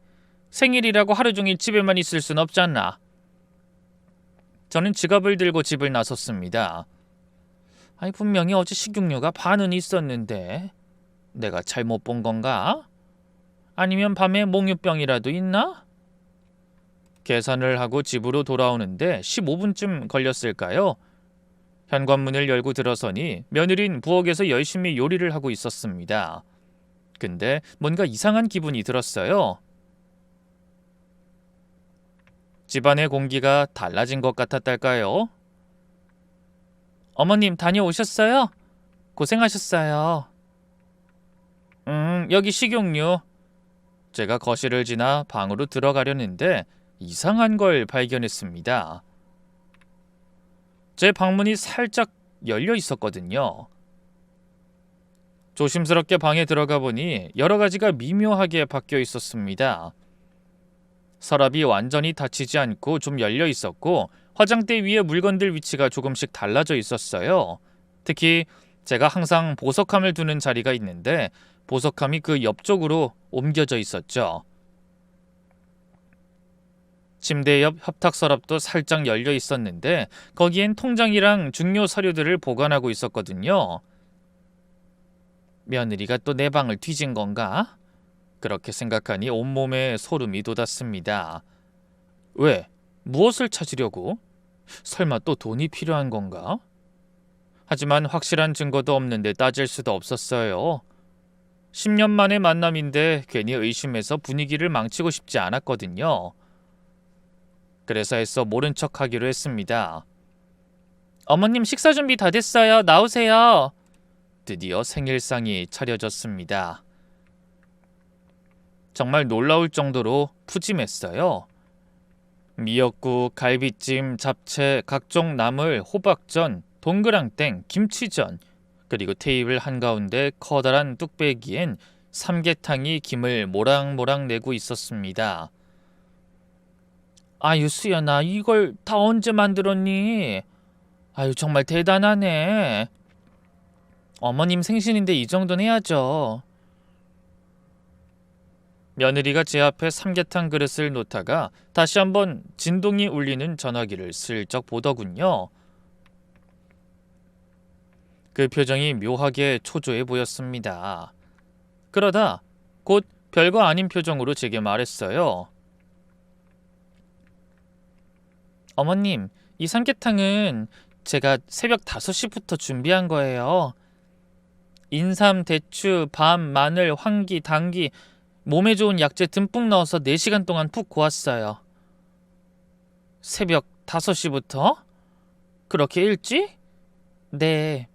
생일이라고 하루 종일 집에만 있을 순 없잖아. 저는 지갑을 들고 집을 나섰습니다. 분명히 어제 식용유가 반은 있었는데 내가 잘못 본 건가? 아니면 밤에 몽유병이라도 있나? 계산을 하고 집으로 돌아오는데 15분쯤 걸렸을까요? 현관문을 열고 들어서니 며느린 부엌에서 열심히 요리를 하고 있었습니다. 근데 뭔가 이상한 기분이 들었어요. 집안의 공기가 달라진 것 같았달까요? 어머님, 다녀오셨어요? 고생하셨어요. 여기 식용유. 제가 거실을 지나 방으로 들어가려는데 이상한 걸 발견했습니다. 제 방문이 살짝 열려 있었거든요. 조심스럽게 방에 들어가 보니 여러 가지가 미묘하게 바뀌어 있었습니다. 서랍이 완전히 닫히지 않고 좀 열려 있었고 화장대 위에 물건들 위치가 조금씩 달라져 있었어요. 특히 제가 항상 보석함을 두는 자리가 있는데 보석함이 그 옆쪽으로 옮겨져 있었죠. 침대 옆 협탁 서랍도 살짝 열려 있었는데 거기엔 통장이랑 중요 서류들을 보관하고 있었거든요. 며느리가 또 내 방을 뒤진 건가? 그렇게 생각하니 온몸에 소름이 돋았습니다. 왜? 무엇을 찾으려고? 설마 또 돈이 필요한 건가? 하지만 확실한 증거도 없는데 따질 수도 없었어요. 10년 만의 만남인데 괜히 의심해서 분위기를 망치고 싶지 않았거든요. 그래서 애써 모른 척 하기로 했습니다. 어머님 식사 준비 다 됐어요. 나오세요. 드디어 생일상이 차려졌습니다. 정말 놀라울 정도로 푸짐했어요. 미역국, 갈비찜, 잡채, 각종 나물, 호박전, 동그랑땡, 김치전, 그리고 테이블 한가운데 커다란 뚝배기엔 삼계탕이 김을 모락모락 내고 있었습니다. 아유 수연아, 이걸 다 언제 만들었니? 아유 정말 대단하네. 어머님 생신인데 이 정도는 해야죠. 며느리가 제 앞에 삼계탕 그릇을 놓다가 다시 한번 진동이 울리는 전화기를 슬쩍 보더군요. 그 표정이 묘하게 초조해 보였습니다. 그러다 곧 별거 아닌 표정으로 제게 말했어요. 어머님, 이 삼계탕은 제가 새벽 5시부터 준비한 거예요. 인삼, 대추, 밤, 마늘, 황기, 당기, 몸에 좋은 약재 듬뿍 넣어서 4시간 동안 푹 고았어요. 새벽 5시부터? 그렇게 일찍? 네.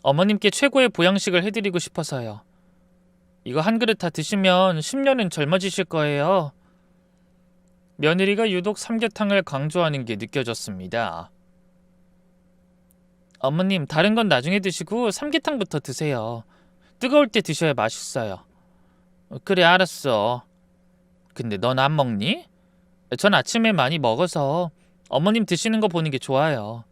어머님께 최고의 보양식을 해드리고 싶어서요. 이거 한 그릇 다 드시면 10년은 젊어지실 거예요. 며느리가 유독 삼계탕을 강조하는 게 느껴졌습니다. 어머님, 다른 건 나중에 드시고 삼계탕부터 드세요. 뜨거울 때 드셔야 맛있어요. 그래, 알았어. 근데 넌 안 먹니? 전 아침에 많이 먹어서 어머님 드시는 거 보는 게 좋아요.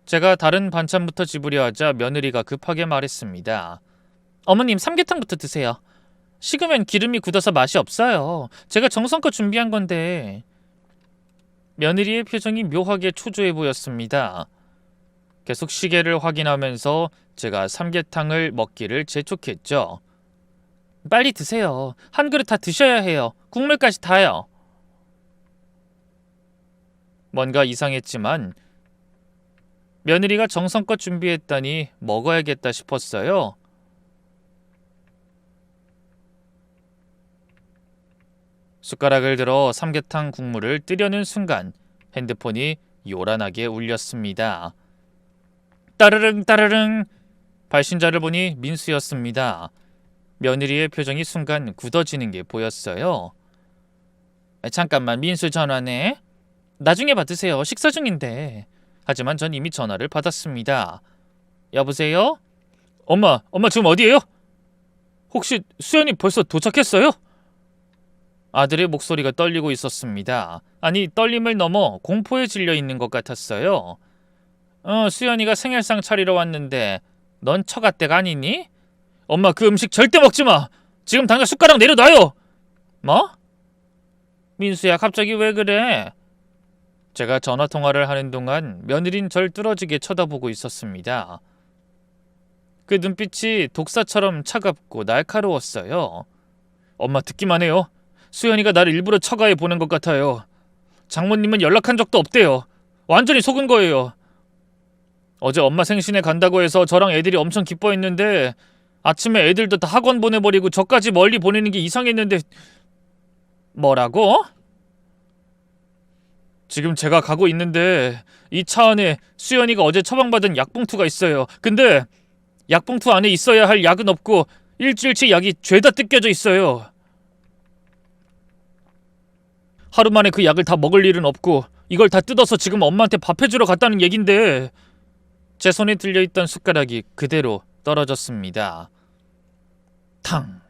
제가 다른 반찬부터 집으려 하자 며느리가 급하게 말했습니다. 어머님, 삼계탕부터 드세요. 식으면 기름이 굳어서 맛이 없어요. 제가 정성껏 준비한 건데. 며느리의 표정이 묘하게 초조해 보였습니다. 계속 시계를 확인하면서 제가 삼계탕을 먹기를 재촉했죠. 빨리 드세요. 한 그릇 다 드셔야 해요. 국물까지 다요. 뭔가 이상했지만 며느리가 정성껏 준비했다니 먹어야겠다 싶었어요. 숟가락을 들어 삼계탕 국물을 뜨려는 순간 핸드폰이 요란하게 울렸습니다. 따르릉 따르릉. 발신자를 보니 민수였습니다. 며느리의 표정이 순간 굳어지는 게 보였어요. 잠깐만, 민수 전화네. 나중에 받으세요. 식사 중인데. 하지만 전 이미 전화를 받았습니다. 여보세요? 엄마 지금 어디에요? 혹시 수연이 벌써 도착했어요? 아들의 목소리가 떨리고 있었습니다. 아니, 떨림을 넘어 공포에 질려 있는 것 같았어요. 수연이가 생일상 차리러 왔는데 넌 처갓댁 아니니? 엄마, 그 음식 절대 먹지 마. 지금 당장 숟가락 내려놔요. 뭐? 민수야, 갑자기 왜 그래? 제가 전화통화를 하는 동안 며느린 절 뚫어지게 쳐다보고 있었습니다. 그 눈빛이 독사처럼 차갑고 날카로웠어요. 엄마, 듣기만 해요. 수연이가 나를 일부러 처가해 보낸 것 같아요. 장모님은 연락한 적도 없대요. 완전히 속은 거예요. 어제 엄마 생신에 간다고 해서 저랑 애들이 엄청 기뻐했는데 아침에 애들도 다 학원 보내버리고 저까지 멀리 보내는 게 이상했는데. 뭐라고? 지금 제가 가고 있는데 이 차 안에 수연이가 어제 처방받은 약봉투가 있어요. 근데 약봉투 안에 있어야 할 약은 없고 일주일치 약이 죄다 뜯겨져 있어요. 하루 만에 그 약을 다 먹을 일은 없고 이걸 다 뜯어서 지금 엄마한테 밥 해주러 갔다는 얘긴데 제 손에 들려있던 숟가락이 그대로 떨어졌습니다. 탕!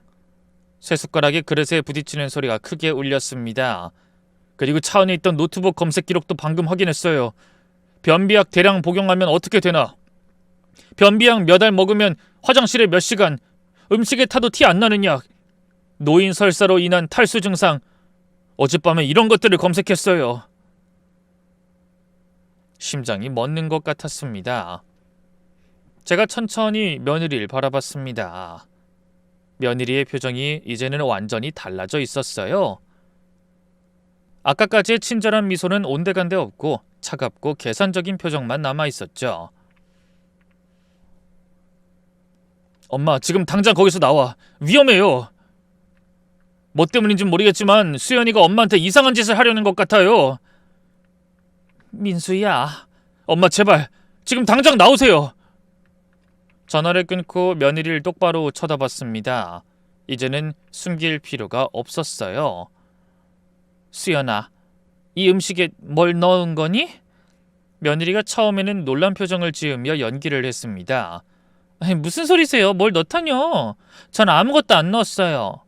새 숟가락이 그릇에 부딪히는 소리가 크게 울렸습니다. 그리고 차 안에 있던 노트북 검색 기록도 방금 확인했어요. 변비약 대량 복용하면 어떻게 되나? 변비약 몇 알 먹으면 화장실에 몇 시간, 음식에 타도 티 안 나는 약, 노인 설사로 인한 탈수 증상, 어젯밤에 이런 것들을 검색했어요. 심장이 멎는 것 같았습니다. 제가 천천히 며느리를 바라봤습니다. 며느리의 표정이 이제는 완전히 달라져 있었어요. 아까까지의 친절한 미소는 온데간데 없고 차갑고 계산적인 표정만 남아있었죠. 엄마, 지금 당장 거기서 나와. 위험해요. 뭐 때문인진 모르겠지만 수연이가 엄마한테 이상한 짓을 하려는 것 같아요. 민수야. 엄마 제발 지금 당장 나오세요. 전화를 끊고 며느리를 똑바로 쳐다봤습니다. 이제는 숨길 필요가 없었어요. 수연아, 이 음식에 뭘 넣은 거니? 며느리가 처음에는 놀란 표정을 지으며 연기를 했습니다. 무슨 소리세요? 뭘 넣다뇨? 전 아무것도 안 넣었어요.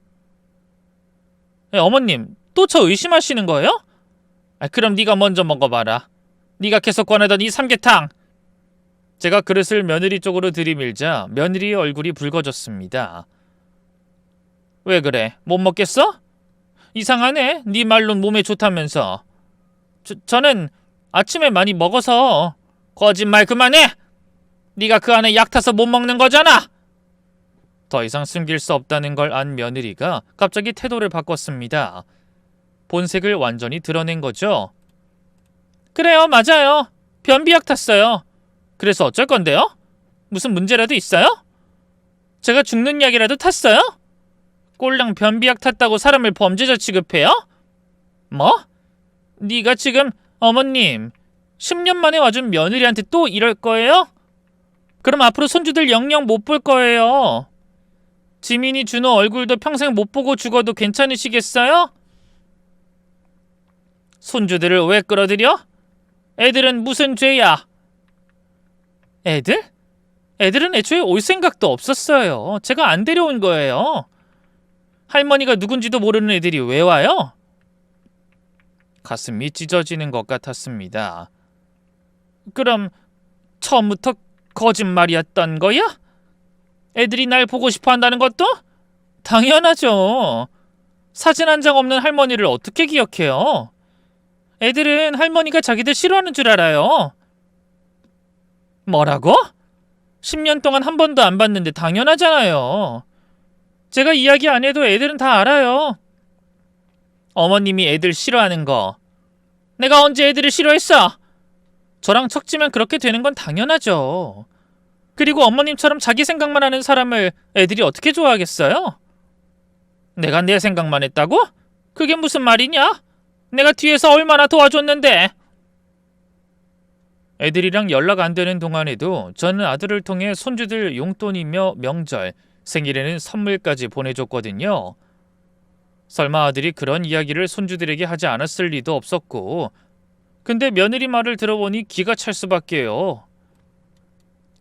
어머님, 또 저 의심하시는 거예요? 그럼 네가 먼저 먹어봐라. 네가 계속 꺼내던 이 삼계탕. 제가 그릇을 며느리 쪽으로 들이밀자 며느리의 얼굴이 붉어졌습니다. 왜 그래? 못 먹겠어? 이상하네. 네 말론 몸에 좋다면서. 저는 아침에 많이 먹어서. 거짓말 그만해! 네가 그 안에 약 타서 못 먹는 거잖아! 더 이상 숨길 수 없다는 걸 안 며느리가 갑자기 태도를 바꿨습니다. 본색을 완전히 드러낸 거죠. 그래요, 맞아요. 변비약 탔어요. 그래서 어쩔 건데요? 무슨 문제라도 있어요? 제가 죽는 약이라도 탔어요? 꼴랑 변비약 탔다고 사람을 범죄자 취급해요? 뭐? 네가 지금 어머님 10년 만에 와준 며느리한테 또 이럴 거예요? 그럼 앞으로 손주들 영영 못 볼 거예요. 지민이 준호 얼굴도 평생 못 보고 죽어도 괜찮으시겠어요? 손주들을 왜 끌어들여? 애들은 무슨 죄야? 애들? 애들은 애초에 올 생각도 없었어요. 제가 안 데려온 거예요. 할머니가 누군지도 모르는 애들이 왜 와요? 가슴이 찢어지는 것 같았습니다. 그럼 처음부터 거짓말이었던 거야? 애들이 날 보고 싶어 한다는 것도? 당연하죠. 사진 한 장 없는 할머니를 어떻게 기억해요? 애들은 할머니가 자기들 싫어하는 줄 알아요. 뭐라고? 10년 동안 한 번도 안 봤는데 당연하잖아요. 제가 이야기 안 해도 애들은 다 알아요. 어머님이 애들 싫어하는 거. 내가 언제 애들을 싫어했어? 저랑 척지면 그렇게 되는 건 당연하죠. 그리고 어머님처럼 자기 생각만 하는 사람을 애들이 어떻게 좋아하겠어요? 내가 내 생각만 했다고? 그게 무슨 말이냐? 내가 뒤에서 얼마나 도와줬는데. 애들이랑 연락 안 되는 동안에도 저는 아들을 통해 손주들 용돈이며 명절, 생일에는 선물까지 보내줬거든요. 설마 아들이 그런 이야기를 손주들에게 하지 않았을 리도 없었고, 근데 며느리 말을 들어보니 기가 찰 수밖에요.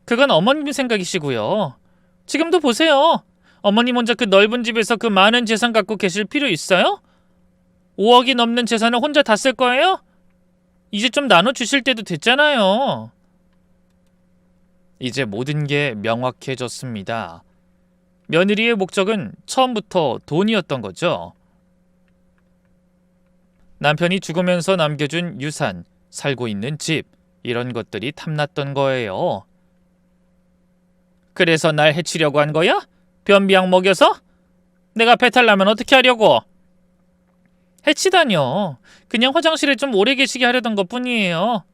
그건 어머님 생각이시고요. 지금도 보세요. 어머님 혼자 그 넓은 집에서 그 많은 재산 갖고 계실 필요 있어요? 5억이 넘는 재산을 혼자 다 쓸 거예요? 이제 좀 나눠주실 때도 됐잖아요. 이제 모든 게 명확해졌습니다. 며느리의 목적은 처음부터 돈이었던 거죠. 남편이 죽으면서 남겨준 유산, 살고 있는 집, 이런 것들이 탐났던 거예요. 그래서 날 해치려고 한 거야? 변비약 먹여서? 내가 배탈 나면 어떻게 하려고? 해치다뇨. 그냥 화장실에 좀 오래 계시게 하려던 것뿐이에요.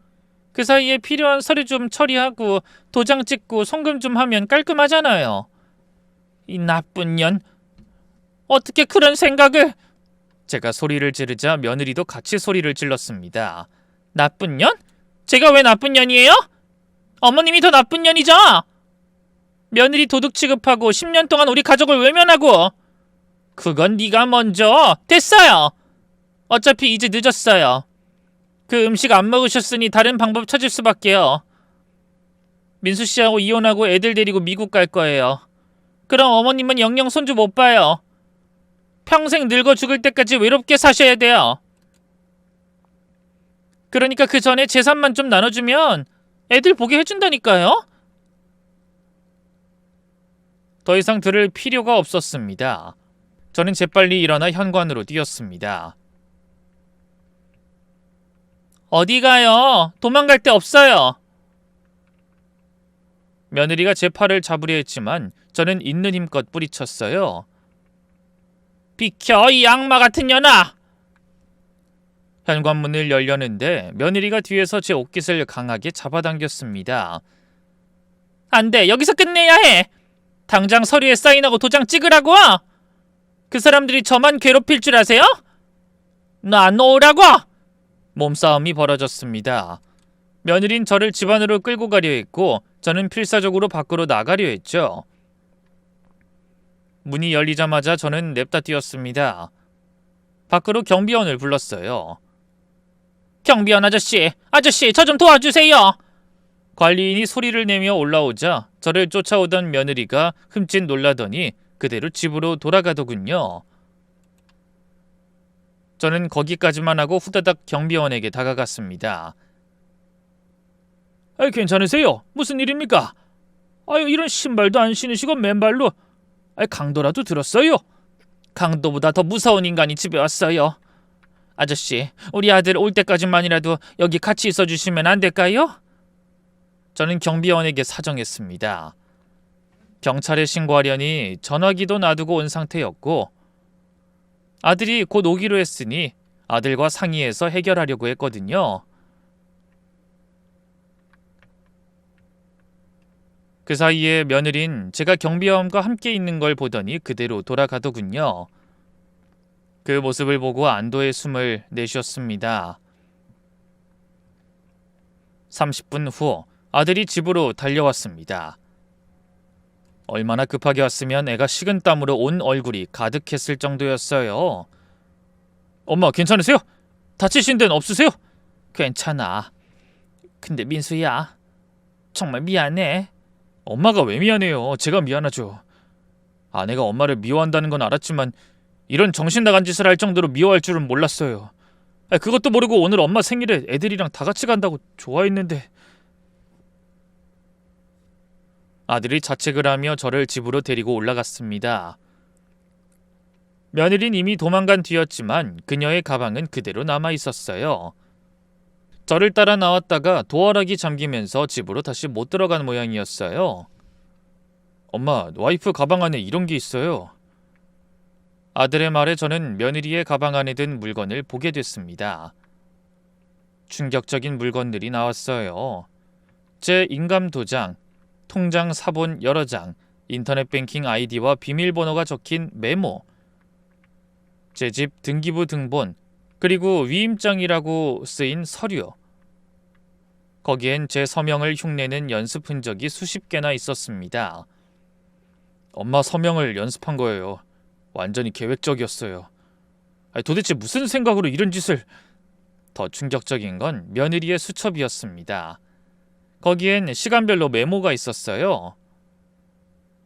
그 사이에 필요한 서류 좀 처리하고 도장 찍고 송금 좀 하면 깔끔하잖아요. 이 나쁜 년. 어떻게 그런 생각을... 제가 소리를 지르자 며느리도 같이 소리를 질렀습니다. 나쁜 년? 제가 왜 나쁜 년이에요? 어머님이 더 나쁜 년이죠? 며느리 도둑 취급하고 10년 동안 우리 가족을 외면하고. 그건 네가 먼저. 됐어요. 어차피 이제 늦었어요. 그 음식 안 먹으셨으니 다른 방법 찾을 수밖에요. 민수 씨하고 이혼하고 애들 데리고 미국 갈 거예요. 그럼 어머님은 영영 손주 못 봐요. 평생 늙어 죽을 때까지 외롭게 사셔야 돼요. 그러니까 그 전에 재산만 좀 나눠주면 애들 보게 해준다니까요. 더 이상 들을 필요가 없었습니다. 저는 재빨리 일어나 현관으로 뛰었습니다. 어디 가요? 도망갈 데 없어요. 며느리가 제 팔을 잡으려 했지만 저는 있는 힘껏 뿌리쳤어요. 비켜, 이 악마 같은 년아! 현관문을 열려는데 며느리가 뒤에서 제 옷깃을 강하게 잡아당겼습니다. 안 돼, 여기서 끝내야 해! 당장 서류에 사인하고 도장 찍으라고! 그 사람들이 저만 괴롭힐 줄 아세요? 나 안 놓으라고! 몸싸움이 벌어졌습니다. 며느린 저를 집 안으로 끌고 가려 했고 저는 필사적으로 밖으로 나가려 했죠. 문이 열리자마자 저는 냅다 뛰었습니다. 밖으로 경비원을 불렀어요. 경비원 아저씨, 저 좀 도와주세요. 관리인이 소리를 내며 올라오자 저를 쫓아오던 며느리가 흠칫 놀라더니 그대로 집으로 돌아가더군요. 저는 거기까지만 하고 후다닥 경비원에게 다가갔습니다. 괜찮으세요? 무슨 일입니까? 이런 신발도 안 신으시고 맨발로. 강도라도 들었어요? 강도보다 더 무서운 인간이 집에 왔어요. 아저씨, 우리 아들 올 때까지만이라도 여기 같이 있어주시면 안 될까요? 저는 경비원에게 사정했습니다. 경찰에 신고하려니 전화기도 놔두고 온 상태였고 아들이 곧 오기로 했으니 아들과 상의해서 해결하려고 했거든요. 그 사이에 며느린 제가 경비원과 함께 있는 걸 보더니 그대로 돌아가더군요. 그 모습을 보고 안도의 숨을 내쉬었습니다. 30분 후 아들이 집으로 달려왔습니다. 얼마나 급하게 왔으면 애가 식은땀으로 온 얼굴이 가득했을 정도였어요. 엄마 괜찮으세요? 다치신 데는 없으세요? 괜찮아. 근데 민수야, 정말 미안해. 엄마가 왜 미안해요? 제가 미안하죠. 아내가 엄마를 미워한다는 건 알았지만 이런 정신 나간 짓을 할 정도로 미워할 줄은 몰랐어요. 그것도 모르고 오늘 엄마 생일에 애들이랑 다 같이 간다고 좋아했는데. 아들이 자책을 하며 저를 집으로 데리고 올라갔습니다. 며느린 이미 도망간 뒤였지만 그녀의 가방은 그대로 남아 있었어요. 저를 따라 나왔다가 도어락이 잠기면서 집으로 다시 못 들어간 모양이었어요. 엄마, 와이프 가방 안에 이런 게 있어요. 아들의 말에 저는 며느리의 가방 안에 든 물건을 보게 됐습니다. 충격적인 물건들이 나왔어요. 제 인감 도장, 통장 사본 여러 장, 인터넷 뱅킹 아이디와 비밀번호가 적힌 메모, 제 집 등기부 등본, 그리고 위임장이라고 쓰인 서류. 거기엔 제 서명을 흉내낸 연습 흔적이 수십 개나 있었습니다. 엄마 서명을 연습한 거예요. 완전히 계획적이었어요. 도대체 무슨 생각으로 이런 짓을... 더 충격적인 건 며느리의 수첩이었습니다. 거기엔 시간별로 메모가 있었어요.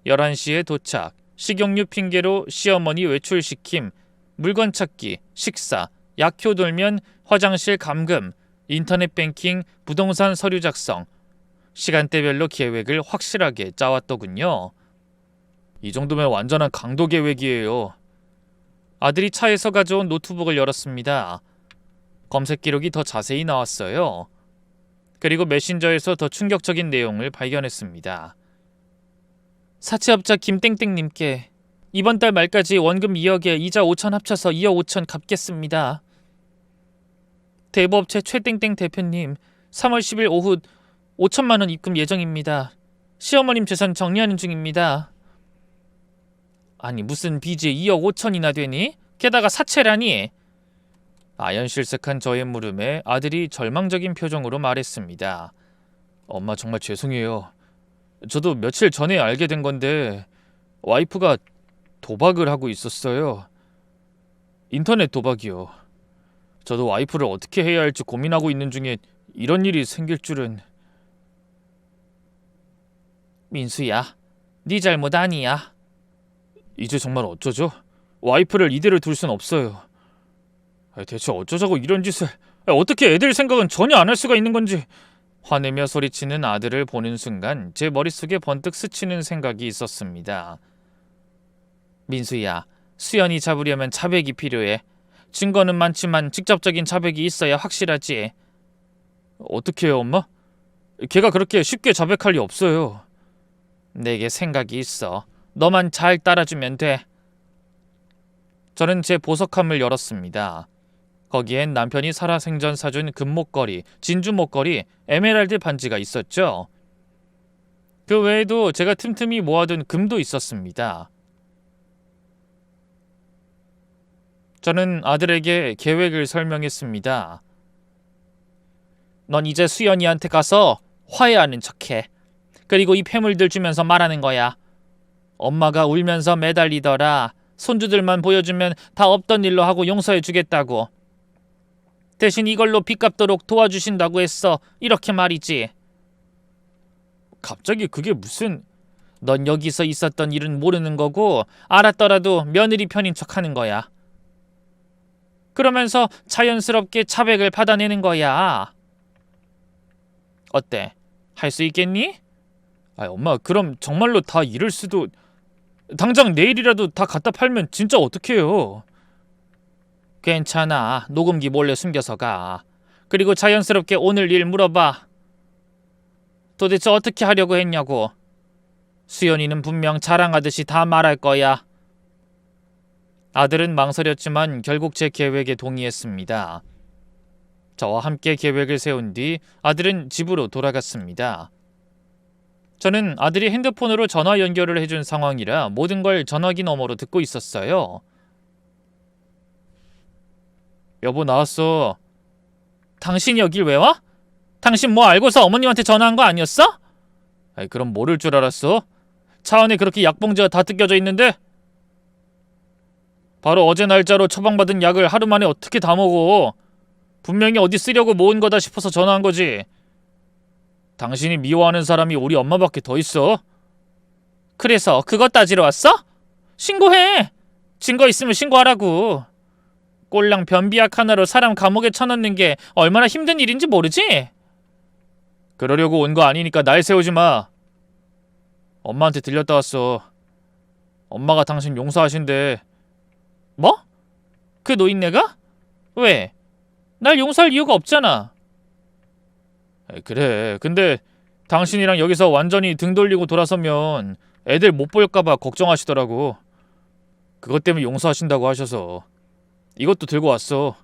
11시에 도착, 식용유 핑계로 시어머니 외출시킴, 물건 찾기, 식사, 약효 돌면 화장실 감금, 인터넷 뱅킹, 부동산 서류 작성, 시간대별로 계획을 확실하게 짜왔더군요. 이 정도면 완전한 강도 계획이에요. 아들이 차에서 가져온 노트북을 열었습니다. 검색 기록이 더 자세히 나왔어요. 그리고 메신저에서 더 충격적인 내용을 발견했습니다. 사채업자 김땡땡님께 이번 달 말까지 원금 2억에 이자 5천 합쳐서 2억 5천 갚겠습니다. 대부업체 최땡땡 대표님, 3월 10일 오후 5천만 원 입금 예정입니다. 시어머님 재산 정리하는 중입니다. 아니 무슨 빚이 2억 5천이나 되니? 게다가 사채라니? 아연실색한 저의 물음에 아들이 절망적인 표정으로 말했습니다. 엄마 정말 죄송해요. 저도 며칠 전에 알게 된 건데 와이프가 도박을 하고 있었어요. 인터넷 도박이요. 저도 와이프를 어떻게 해야 할지 고민하고 있는 중에 이런 일이 생길 줄은.
민수야, 네 잘못 아니야.
이제 정말 어쩌죠? 와이프를 이대로 둘 순 없어요. 대체 어쩌자고 이런 짓을. 어떻게 애들 생각은 전혀 안 할 수가 있는 건지. 화내며 소리치는 아들을 보는 순간 제 머릿속에 번뜩 스치는 생각이 있었습니다.
민수야, 수연이 잡으려면 자백이 필요해. 증거는 많지만 직접적인 자백이 있어야 확실하지.
어떻게 해요, 엄마? 걔가 그렇게 쉽게 자백할 리 없어요.
내게 생각이 있어. 너만 잘 따라주면 돼.
저는 제 보석함을 열었습니다. 거기엔 남편이 살아생전 사준 금목걸이, 진주 목걸이, 에메랄드 반지가 있었죠. 그 외에도 제가 틈틈이 모아둔 금도 있었습니다. 저는 아들에게 계획을 설명했습니다.
넌 이제 수연이한테 가서 화해하는 척해. 그리고 이 폐물들 주면서 말하는 거야. 엄마가 울면서 매달리더라. 손주들만 보여주면 다 없던 일로 하고 용서해 주겠다고. 대신 이걸로 빚 갚도록 도와주신다고 했어. 이렇게 말이지.
갑자기 그게 무슨...
넌 여기서 있었던 일은 모르는 거고 알았더라도 며느리 편인 척하는 거야. 그러면서 자연스럽게 자백을 받아내는 거야. 어때? 할 수 있겠니?
엄마, 그럼 정말로 다 잃을 수도... 당장 내일이라도 다 갖다 팔면 진짜 어떡해요?
괜찮아. 녹음기 몰래 숨겨서 가. 그리고 자연스럽게 오늘 일 물어봐. 도대체 어떻게 하려고 했냐고. 수연이는 분명 자랑하듯이 다 말할 거야.
아들은 망설였지만 결국 제 계획에 동의했습니다. 저와 함께 계획을 세운 뒤 아들은 집으로 돌아갔습니다. 저는 아들이 핸드폰으로 전화 연결을 해준 상황이라 모든 걸 전화기 너머로 듣고 있었어요. 여보, 나왔어.
당신이 여길 왜 와? 당신 뭐 알고서 어머님한테 전화한 거 아니었어?
그럼 모를 줄 알았어? 차 안에 그렇게 약봉지가 다 뜯겨져 있는데? 바로 어제 날짜로 처방받은 약을 하루 만에 어떻게 다 먹어? 분명히 어디 쓰려고 모은 거다 싶어서 전화한 거지. 당신이 미워하는 사람이 우리 엄마밖에 더 있어?
그래서 그거 따지러 왔어? 신고해. 증거 있으면 신고하라고. 꼴랑 변비약 하나로 사람 감옥에 쳐넣는 게 얼마나 힘든 일인지 모르지?
그러려고 온 거 아니니까 날 세우지 마. 엄마한테 들렸다 왔어. 엄마가 당신 용서하신대.
뭐? 그 노인네가? 왜? 날 용서할 이유가 없잖아.
그래. 근데 당신이랑 여기서 완전히 등 돌리고 돌아서면 애들 못 볼까봐 걱정하시더라고. 그것 때문에 용서하신다고 하셔서. 이것도 들고 왔어.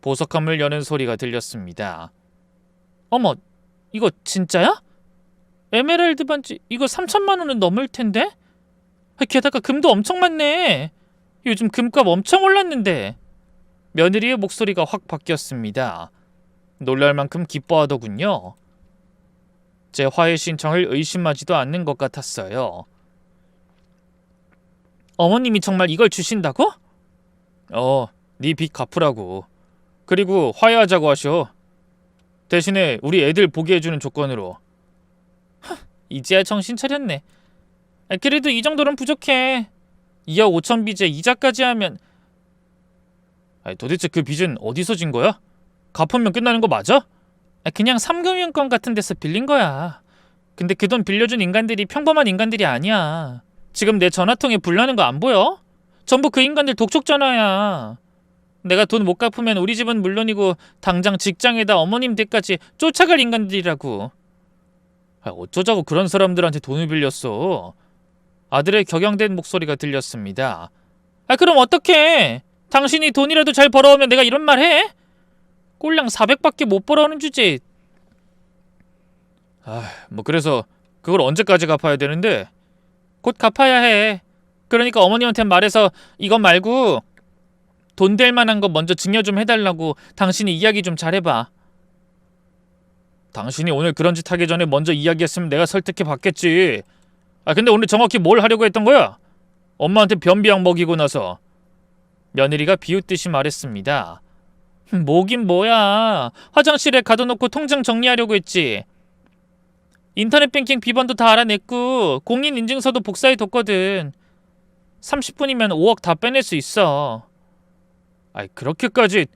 보석함을 여는 소리가 들렸습니다.
어머, 이거 진짜야? 에메랄드 반지 이거 3천만 원은 넘을 텐데? 게다가 금도 엄청 많네. 요즘 금값 엄청 올랐는데.
며느리의 목소리가 확 바뀌었습니다. 놀랄 만큼 기뻐하더군요. 제 화해 신청을 의심하지도 않는 것 같았어요.
어머님이 정말 이걸 주신다고?
네 빚 갚으라고. 그리고 화해하자고 하셔. 대신에 우리 애들 보게 해주는 조건으로.
이제야 정신 차렸네. 그래도 이 정도는 부족해. 2억 5천 빚에 이자까지 하면.
도대체 그 빚은 어디서 진 거야? 갚으면 끝나는 거 맞아?
그냥 삼금융권 같은 데서 빌린 거야. 근데 그 돈 빌려준 인간들이 평범한 인간들이 아니야. 지금 내 전화통에 불 나는 거 안 보여? 전부 그 인간들 독촉 전화야. 내가 돈 못 갚으면 우리 집은 물론이고 당장 직장에다 어머님 댁까지 쫓아갈 인간들이라고.
어쩌자고 그런 사람들한테 돈을 빌렸어. 아들의 격양된 목소리가 들렸습니다.
그럼 어떡해? 당신이 돈이라도 잘 벌어오면 내가 이런 말 해? 꼴랑 400밖에 못 벌어오는 주제.
그래서 그걸 언제까지 갚아야 되는데?
곧 갚아야 해. 그러니까 어머님한테 말해서 이것 말고 돈 될 만한 거 먼저 증여 좀 해달라고 당신이 이야기 좀 잘해봐.
당신이 오늘 그런 짓 하기 전에 먼저 이야기했으면 내가 설득해 봤겠지. 근데 오늘 정확히 뭘 하려고 했던 거야? 엄마한테 변비약 먹이고 나서.
며느리가 비웃듯이 말했습니다. 뭐긴 뭐야. 화장실에 가둬놓고 통장 정리하려고 했지. 인터넷 뱅킹 비번도 다 알아냈고 공인인증서도 복사해뒀거든. 30분이면 5억 다 빼낼 수 있어.
그렇게까지.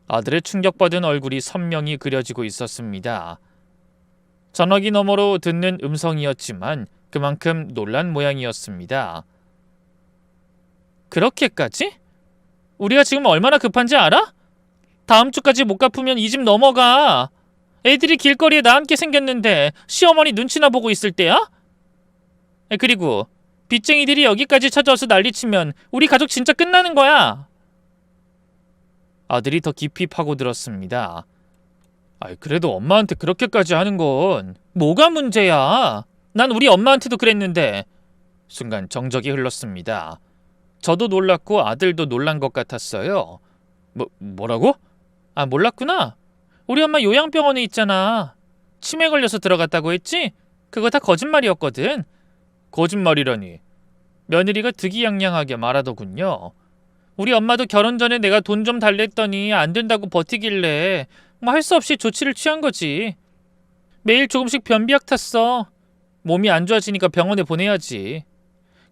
아들의 충격받은 얼굴이 선명히 그려지고 있었습니다. 전화기 너머로 듣는 음성이었지만 그만큼 놀란 모양이었습니다. 그렇게까지? 우리가 지금 얼마나 급한지 알아? 다음 주까지 못 갚으면 이 집 넘어가. 애들이 길거리에 나앉게 생겼는데 시어머니 눈치나 보고 있을 때야? 그리고 빚쟁이들이 여기까지 찾아와서 난리치면 우리 가족 진짜 끝나는 거야. 아들이 더 깊이 파고들었습니다.
그래도 엄마한테 그렇게까지 하는 건.
뭐가 문제야? 난 우리 엄마한테도 그랬는데.
순간 정적이 흘렀습니다. 저도 놀랐고 아들도 놀란 것 같았어요. 뭐라고?
몰랐구나. 우리 엄마 요양병원에 있잖아. 치매 걸려서 들어갔다고 했지? 그거 다 거짓말이었거든.
거짓말이라니.
며느리가 득이양양하게 말하더군요. 우리 엄마도 결혼 전에 내가 돈 좀 달랬더니 안 된다고 버티길래 할 수 없이 조치를 취한 거지. 매일 조금씩 변비약 탔어. 몸이 안 좋아지니까 병원에 보내야지.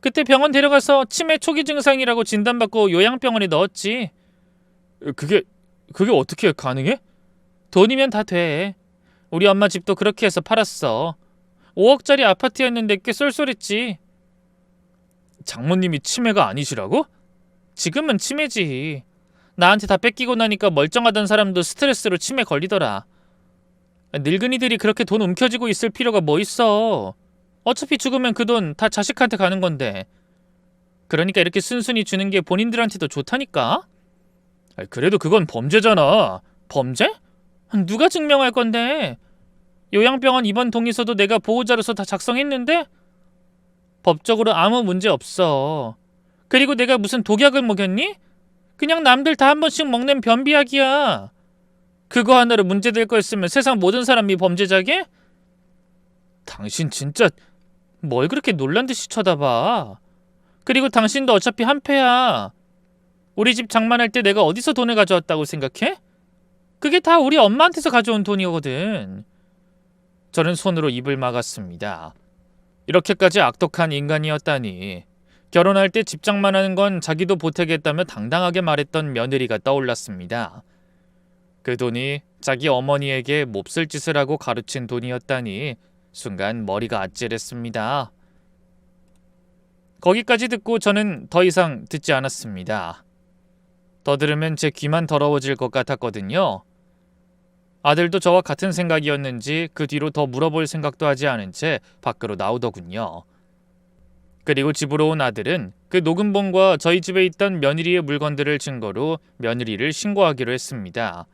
그때 병원 데려가서 치매 초기 증상이라고 진단받고 요양병원에 넣었지.
그게 어떻게 가능해?
돈이면 다 돼. 우리 엄마 집도 그렇게 해서 팔았어. 5억짜리 아파트였는데 꽤 쏠쏠했지.
장모님이 치매가 아니시라고?
지금은 치매지. 나한테 다 뺏기고 나니까 멀쩡하던 사람도 스트레스로 치매 걸리더라. 늙은이들이 그렇게 돈 움켜쥐고 있을 필요가 뭐 있어. 어차피 죽으면 그 돈 다 자식한테 가는 건데. 그러니까 이렇게 순순히 주는 게 본인들한테도 좋다니까?
그래도 그건 범죄잖아.
범죄? 누가 증명할 건데? 요양병원 입원 동의서도 내가 보호자로서 다 작성했는데? 법적으로 아무 문제 없어. 그리고 내가 무슨 독약을 먹였니? 그냥 남들 다 한 번씩 먹는 변비약이야. 그거 하나로 문제될 거였으면 세상 모든 사람이 범죄자게?
당신 진짜.
뭘 그렇게 놀란 듯이 쳐다봐. 그리고 당신도 어차피 한패야. 우리 집 장만할 때 내가 어디서 돈을 가져왔다고 생각해? 그게 다 우리 엄마한테서 가져온 돈이거든.
저는 손으로 입을 막았습니다. 이렇게까지 악독한 인간이었다니. 결혼할 때 집 장만하는 건 자기도 보태겠다며 당당하게 말했던 며느리가 떠올랐습니다. 그 돈이 자기 어머니에게 몹쓸 짓을 하고 가르친 돈이었다니 순간 머리가 아찔했습니다. 거기까지 듣고 저는 더 이상 듣지 않았습니다. 더 들으면 제 귀만 더러워질 것 같았거든요. 아들도 저와 같은 생각이었는지 그 뒤로 더 물어볼 생각도 하지 않은 채 밖으로 나오더군요. 그리고 집으로 온 아들은 그 녹음본과 저희 집에 있던 며느리의 물건들을 증거로 며느리를 신고하기로 했습니다.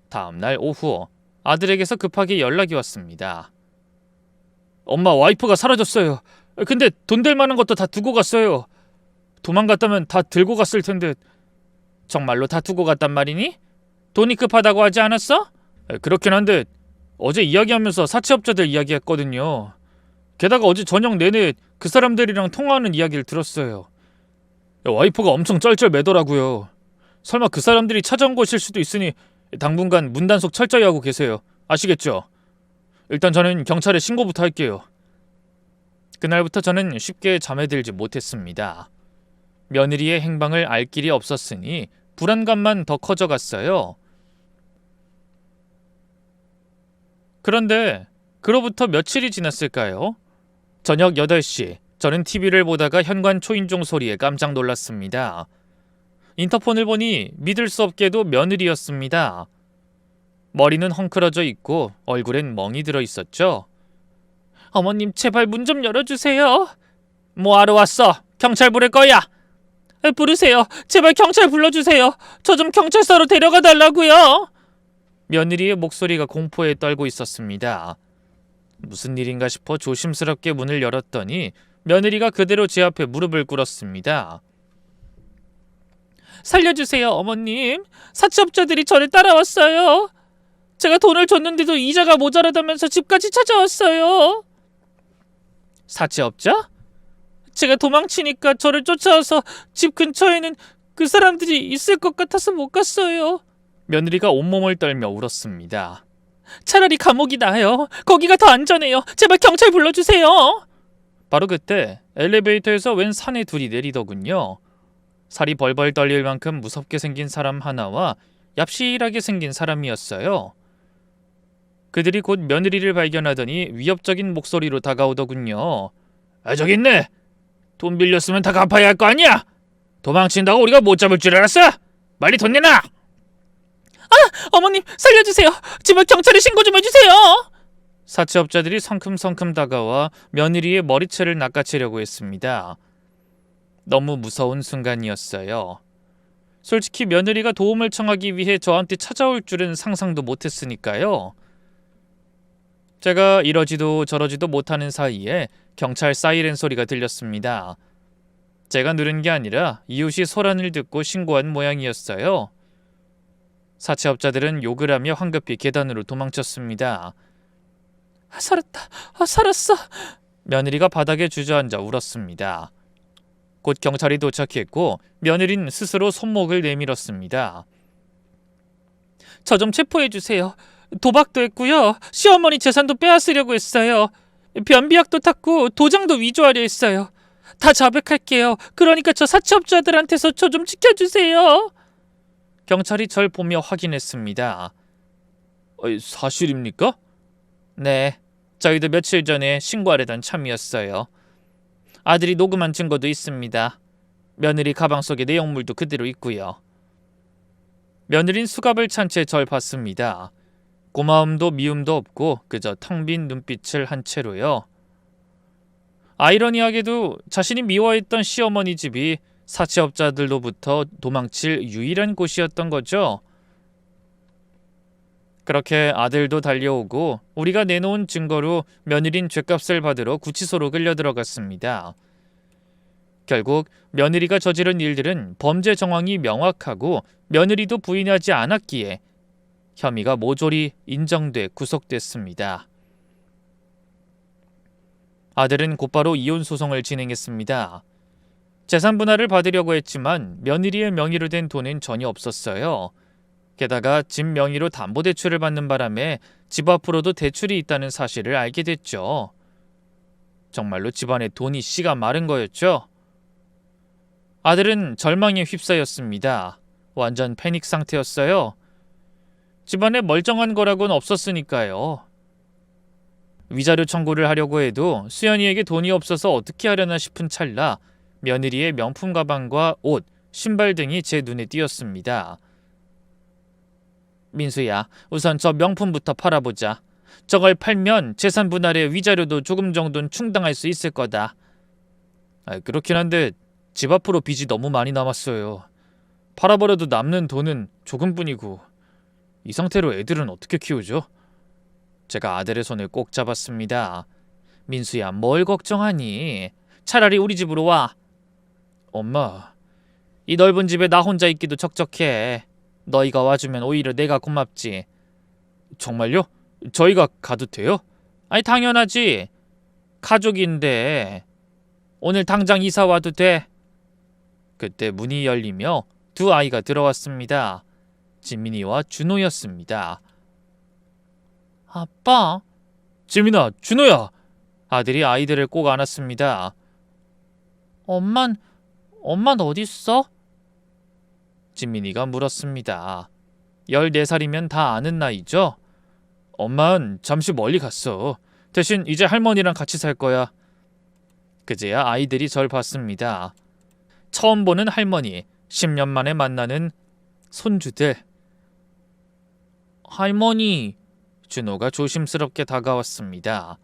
다음 날 오후 아들에게서 급하게 연락이 왔습니다.
엄마, 와이프가 사라졌어요. 근데 돈 될 만한 것도 다 두고 갔어요. 도망갔다면 다 들고 갔을 텐데. 정말로 다 두고 갔단 말이니? 돈이 급하다고 하지 않았어?
그렇긴 한데 어제 이야기하면서 사채업자들 이야기했거든요. 게다가 어제 저녁 내내 그 사람들이랑 통화하는 이야기를 들었어요. 와이프가 엄청 쩔쩔매더라고요. 설마 그 사람들이 찾아온 것일 수도 있으니 당분간 문단속 철저히 하고 계세요. 아시겠죠? 일단 저는 경찰에 신고부터 할게요.
그날부터 저는 쉽게 잠에 들지 못했습니다. 며느리의 행방을 알 길이 없었으니 불안감만 더 커져갔어요. 그런데 그로부터 며칠이 지났을까요? 저녁 8시, 저는 TV를 보다가 현관 초인종 소리에 깜짝 놀랐습니다. 인터폰을 보니 믿을 수 없게도 며느리였습니다. 머리는 헝클어져 있고 얼굴엔 멍이 들어 있었죠. 어머님, 제발 문 좀 열어주세요. 뭐하러 왔어? 경찰 부를 거야. 부르세요. 제발 경찰 불러주세요. 저 좀 경찰서로 데려가 달라고요. 며느리의 목소리가 공포에 떨고 있었습니다. 무슨 일인가 싶어 조심스럽게 문을 열었더니 며느리가 그대로 제 앞에 무릎을 꿇었습니다. 살려주세요, 어머님. 사채업자들이 저를 따라왔어요. 제가 돈을 줬는데도 이자가 모자라다면서 집까지 찾아왔어요. 사채업자? 제가 도망치니까 저를 쫓아와서 집 근처에는 그 사람들이 있을 것 같아서 못 갔어요.
며느리가 온몸을 떨며 울었습니다.
차라리 감옥이 나아요. 거기가 더 안전해요. 제발 경찰 불러주세요.
바로 그때 엘리베이터에서 웬 사내 둘이 내리더군요. 살이 벌벌 떨릴 만큼 무섭게 생긴 사람 하나와 얍실하게 생긴 사람이었어요. 그들이 곧 며느리를 발견하더니 위협적인 목소리로 다가오더군요. 저기 있네. 돈 빌렸으면 다 갚아야 할 거 아니야. 도망친다고 우리가 못 잡을 줄 알았어? 빨리 돈 내놔.
어머님 살려주세요. 제발 경찰에 신고 좀 해주세요.
사채업자들이 성큼성큼 다가와 며느리의 머리채를 낚아채려고 했습니다. 너무 무서운 순간이었어요. 솔직히 며느리가 도움을 청하기 위해 저한테 찾아올 줄은 상상도 못했으니까요. 제가 이러지도 저러지도 못하는 사이에 경찰 사이렌 소리가 들렸습니다. 제가 누른 게 아니라 이웃이 소란을 듣고 신고한 모양이었어요. 사채업자들은 욕을 하며 황급히 계단으로 도망쳤습니다.
살았다. 살았어.
며느리가 바닥에 주저앉아 울었습니다. 곧 경찰이 도착했고 며느리는 스스로 손목을 내밀었습니다.
저 좀 체포해주세요. 도박도 했고요. 시어머니 재산도 빼앗으려고 했어요. 변비약도 탔고 도장도 위조하려 했어요. 다 자백할게요. 그러니까 저 사채업자들한테서 저 좀 지켜주세요.
경찰이 절 보며 확인했습니다. 사실입니까? 네, 저희도 며칠 전에 신고하려던 참이었어요. 아들이 녹음한 증거도 있습니다. 며느리 가방 속에 내용물도 그대로 있고요. 며느린 수갑을 찬 채 절 봤습니다. 고마움도 미움도 없고 그저 텅 빈 눈빛을 한 채로요. 아이러니하게도 자신이 미워했던 시어머니 집이 사채업자들로부터 도망칠 유일한 곳이었던 거죠. 그렇게 아들도 달려오고 우리가 내놓은 증거로 며느린 죗값을 받으러 구치소로 끌려 들어갔습니다. 결국 며느리가 저지른 일들은 범죄 정황이 명확하고 며느리도 부인하지 않았기에 혐의가 모조리 인정돼 구속됐습니다. 아들은 곧바로 이혼 소송을 진행했습니다. 재산 분할을 받으려고 했지만 며느리의 명의로 된 돈은 전혀 없었어요. 게다가 집 명의로 담보대출을 받는 바람에 집 앞으로도 대출이 있다는 사실을 알게 됐죠. 정말로 집안에 돈이 씨가 마른 거였죠. 아들은 절망에 휩싸였습니다. 완전 패닉 상태였어요. 집안에 멀쩡한 거라고는 없었으니까요. 위자료 청구를 하려고 해도 수연이에게 돈이 없어서 어떻게 하려나 싶은 찰나 며느리의 명품 가방과 옷, 신발 등이 제 눈에 띄었습니다. 민수야, 우선 저 명품부터 팔아보자. 저걸 팔면 재산 분할에 위자료도 조금 정도는 충당할 수 있을 거다. 그렇긴 한데 집 앞으로 빚이 너무 많이 남았어요. 팔아버려도 남는 돈은 조금뿐이고 이 상태로 애들은 어떻게 키우죠? 제가 아들의 손을 꼭 잡았습니다. 민수야, 뭘 걱정하니? 차라리 우리 집으로 와. 엄마, 이 넓은 집에 나 혼자 있기도 적적해. 너희가 와주면 오히려 내가 고맙지. 정말요? 저희가 가도 돼요? 아니 당연하지. 가족인데 오늘 당장 이사 와도 돼. 그때 문이 열리며 두 아이가 들어왔습니다. 지민이와 준호였습니다.
아빠.
지민아, 준호야. 아들이 아이들을 꼭 안았습니다.
엄만 어딨어?
지민이가 물었습니다. 14살이면 다 아는 나이죠? 엄만 잠시 멀리 갔어. 대신 이제 할머니랑 같이 살 거야. 그제야 아이들이 절 봤습니다. 처음 보는 할머니, 10년 만에 만나는 손주들.
할머니.
준호가 조심스럽게 다가왔습니다.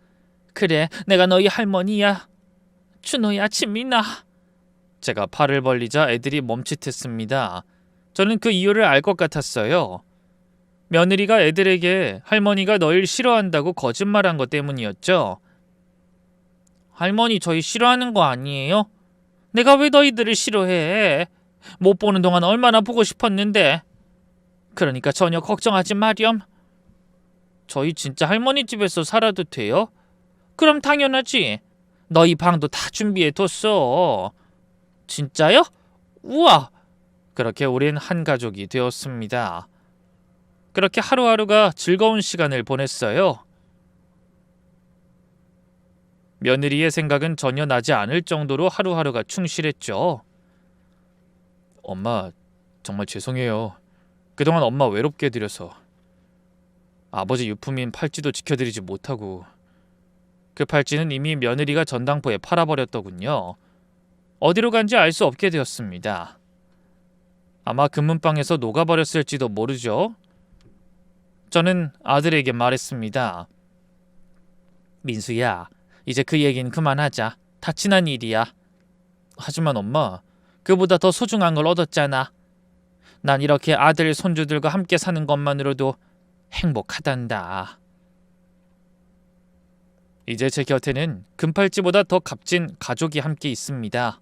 그래, 내가 너희 할머니야. 준호야, 지민아.
제가 팔을 벌리자 애들이 멈칫했습니다. 저는 그 이유를 알 것 같았어요. 며느리가 애들에게 할머니가 널 싫어한다고 거짓말한 것 때문이었죠.
할머니 저희 싫어하는 거 아니에요? 내가 왜 너희들을 싫어해? 못 보는 동안 얼마나 보고 싶었는데. 그러니까 전혀 걱정하지 마렴. 저희 진짜 할머니 집에서 살아도 돼요? 그럼 당연하지. 너희 방도 다 준비해뒀어. 진짜요? 우와!
그렇게 우린 한 가족이 되었습니다.
그렇게 하루하루가 즐거운 시간을 보냈어요.
며느리의 생각은 전혀 나지 않을 정도로 하루하루가 충실했죠. 엄마, 정말 죄송해요. 그동안 엄마 외롭게 해드려서. 아버지 유품인 팔찌도 지켜드리지 못하고. 그 팔찌는 이미 며느리가 전당포에 팔아버렸더군요. 어디로 간지 알 수 없게 되었습니다. 아마 금은방에서 녹아버렸을지도 모르죠. 저는 아들에게 말했습니다.
민수야, 이제 그 얘기는 그만하자. 다 지난 일이야.
하지만 엄마,
그보다 더 소중한 걸 얻었잖아. 난 이렇게 아들, 손주들과 함께 사는 것만으로도 행복하단다.
이제 제 곁에는 금팔찌보다 더 값진 가족이 함께 있습니다.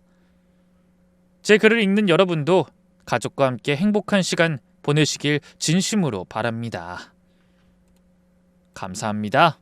제 글을 읽는 여러분도 가족과 함께 행복한 시간 보내시길 진심으로 바랍니다. 감사합니다.